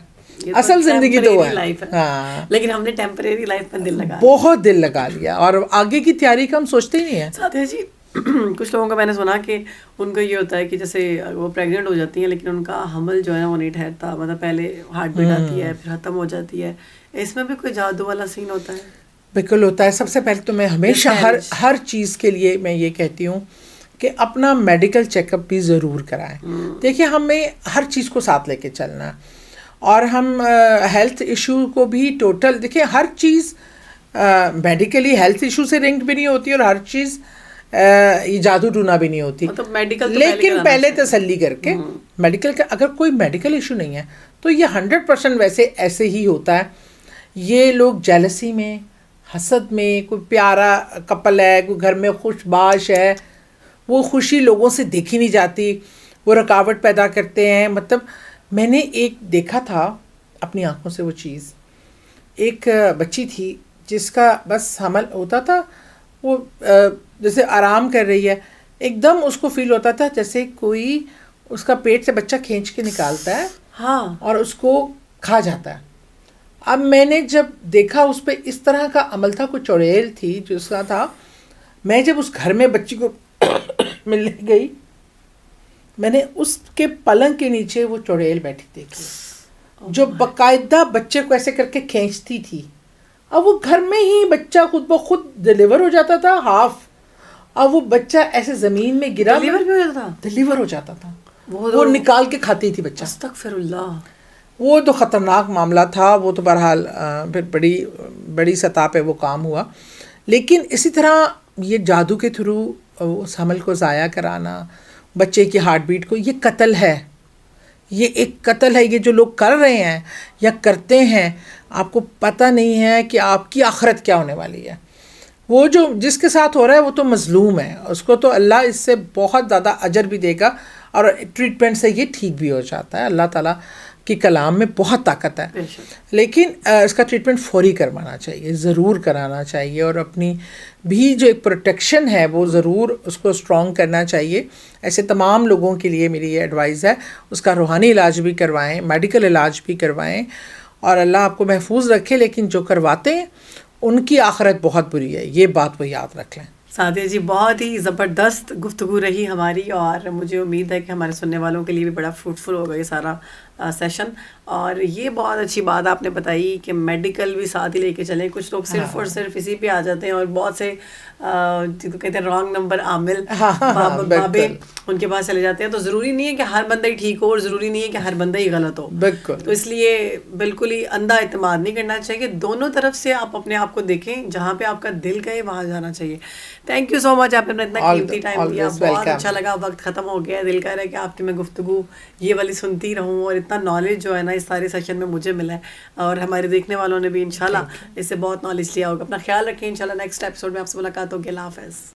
اصل زندگی تو ہے. ہاں, لیکن ہم نے ٹیمپریری لائف میں دل لگا, بہت دل لگا لیا, اور آگے کی تیاری کا ہم سوچتے ہی نہیں ہیں. ساتھ جی کچھ لوگوں کا میں نے سنا کہ ان کو یہ ہوتا ہے کہ جیسے وہ پریگننٹ ہو جاتی ہیں, لیکن ان کا حمل جو ہے نا وہ نہیں ٹھہرتا, مطلب پہلے ہارٹ بیٹ آتی ہے پھر ختم ہو جاتی ہے. اس میں بھی کوئی جادو والا سین ہوتا ہے؟ بالکل ہوتا ہے. سب سے پہلے تو میں ہمیشہ ہر چیز کے لیے میں یہ کہتی ہوں کہ اپنا میڈیکل چیک اپ بھی ضرور کرائیں. دیکھیے ہمیں ہر چیز کو ساتھ لے کے چلنا ہے, اور ہم ہیلتھ ایشو کو بھی ٹوٹل دیکھیں. ہر چیز میڈیکلی ہیلتھ ایشو سے لنکڈ بھی نہیں ہوتی, اور ہر چیز یہ جادو ٹونا بھی نہیں ہوتی. لیکن پہلے تسلی کر کے میڈیکل کا, اگر کوئی میڈیکل ایشو نہیں ہے تو یہ 100% ویسے ایسے ہی ہوتا ہے. یہ لوگ جیلسی میں, حسد میں, کوئی پیارا کپل ہے, کوئی گھر میں خوش باش ہے, وہ خوشی لوگوں سے دیکھی نہیں جاتی, وہ رکاوٹ پیدا کرتے ہیں. مطلب میں نے ایک دیکھا تھا اپنی آنکھوں سے وہ چیز, ایک بچی تھی جس کا بس حمل ہوتا تھا, وہ جیسے آرام کر رہی ہے, ایک دم اس کو فیل ہوتا تھا جیسے کوئی اس کا پیٹ سے بچہ کھینچ کے نکالتا ہے, ہاں, اور اس کو کھا جاتا ہے. اب میں نے جب دیکھا اس پہ اس طرح کا عمل تھا, کوئی چڑیل تھی جو اس کا تھا. میں جب اس گھر میں بچی کو ملنے گئی, میں نے اس کے پلنگ کے نیچے وہ چڑیل بیٹھی دیکھی جو باقاعدہ بچے کو ایسے کر کے کھینچتی تھی. اب وہ گھر میں ہی بچہ خود بخود ڈلیور ہو جاتا تھا ہاف, اب وہ بچہ ایسے زمین میں گرا, ڈلیور ہو جاتا تھا, وہ نکال کے کھاتی تھی بچہ. استغفر اللہ. وہ تو خطرناک معاملہ تھا. وہ تو بہرحال پھر بڑی سطح پہ وہ کام ہوا. لیکن اسی طرح یہ جادو کے تھرو اس حمل کو ضائع کرانا, بچے کی ہارٹ بیٹ کو, یہ قتل ہے, یہ ایک قتل ہے. یہ جو لوگ کر رہے ہیں یا کرتے ہیں, آپ کو پتہ نہیں ہے کہ آپ کی آخرت کیا ہونے والی ہے. وہ جو جس کے ساتھ ہو رہا ہے وہ تو مظلوم ہے, اس کو تو اللہ اس سے بہت زیادہ اجر بھی دے گا, اور ٹریٹمنٹ سے یہ ٹھیک بھی ہو جاتا ہے. اللہ تعالیٰ کی کلام میں بہت طاقت ہے, لیکن اس کا ٹریٹمنٹ فوری کروانا چاہیے, ضرور کرانا چاہیے, اور اپنی بھی جو ایک پروٹیکشن ہے وہ ضرور اس کو اسٹرانگ کرنا چاہیے. ایسے تمام لوگوں کے لیے میری یہ ایڈوائز ہے, اس کا روحانی علاج بھی کروائیں, میڈیکل علاج بھی کروائیں, اور اللہ آپ کو محفوظ رکھے. لیکن جو کرواتے ہیں ان کی آخرت بہت بری ہے, یہ بات وہ یاد رکھ لیں. سعدیہ جی بہت ہی زبردست گفتگو رہی ہماری, اور مجھے امید ہے کہ ہمارے سننے والوں کے لیے بھی بڑا فروٹفل ہوگا یہ سارا سیشن. اور یہ بہت اچھی بات آپ نے بتائی کہ میڈیکل بھی ساتھ ہی لے کے چلیں. کچھ لوگ صرف اور صرف اسی پہ آ جاتے ہیں, اور بہت سے جن کو کہتے ہیں رانگ نمبر عامل بابے ان کے پاس چلے جاتے ہیں. تو ضروری نہیں ہے کہ ہر بندہ ہی ٹھیک ہو, اور ضروری نہیں ہے کہ ہر بندہ ہی غلط ہو. بالکل. تو اس لیے بالکل ہی اندھا اعتماد نہیں کرنا چاہیے, دونوں طرف سے آپ اپنے آپ کو دیکھیں, جہاں پہ آپ کا دل کہے وہاں جانا چاہیے. تھینک یو سو مچ, آپ نے اتنا قیمتی ٹائم دیا, بہت اچھا لگا. وقت ختم ہو گیا, دل کہہ رہا ہے کہ آپ کی میں گفتگو یہ والی سنتی رہوں, اور اتنا نالج جو ہے نا اس سارے سیشن میں مجھے ملا ہے, اور ہمارے دیکھنے والوں نے بھی انشاءاللہ اس سے بہت نالج لیا ہوگا. اپنا خیال رکھیں, انشاءاللہ نیکسٹ ایپیسوڈ میں آپ سے ملاقات ہوگی. اللہ حافظ.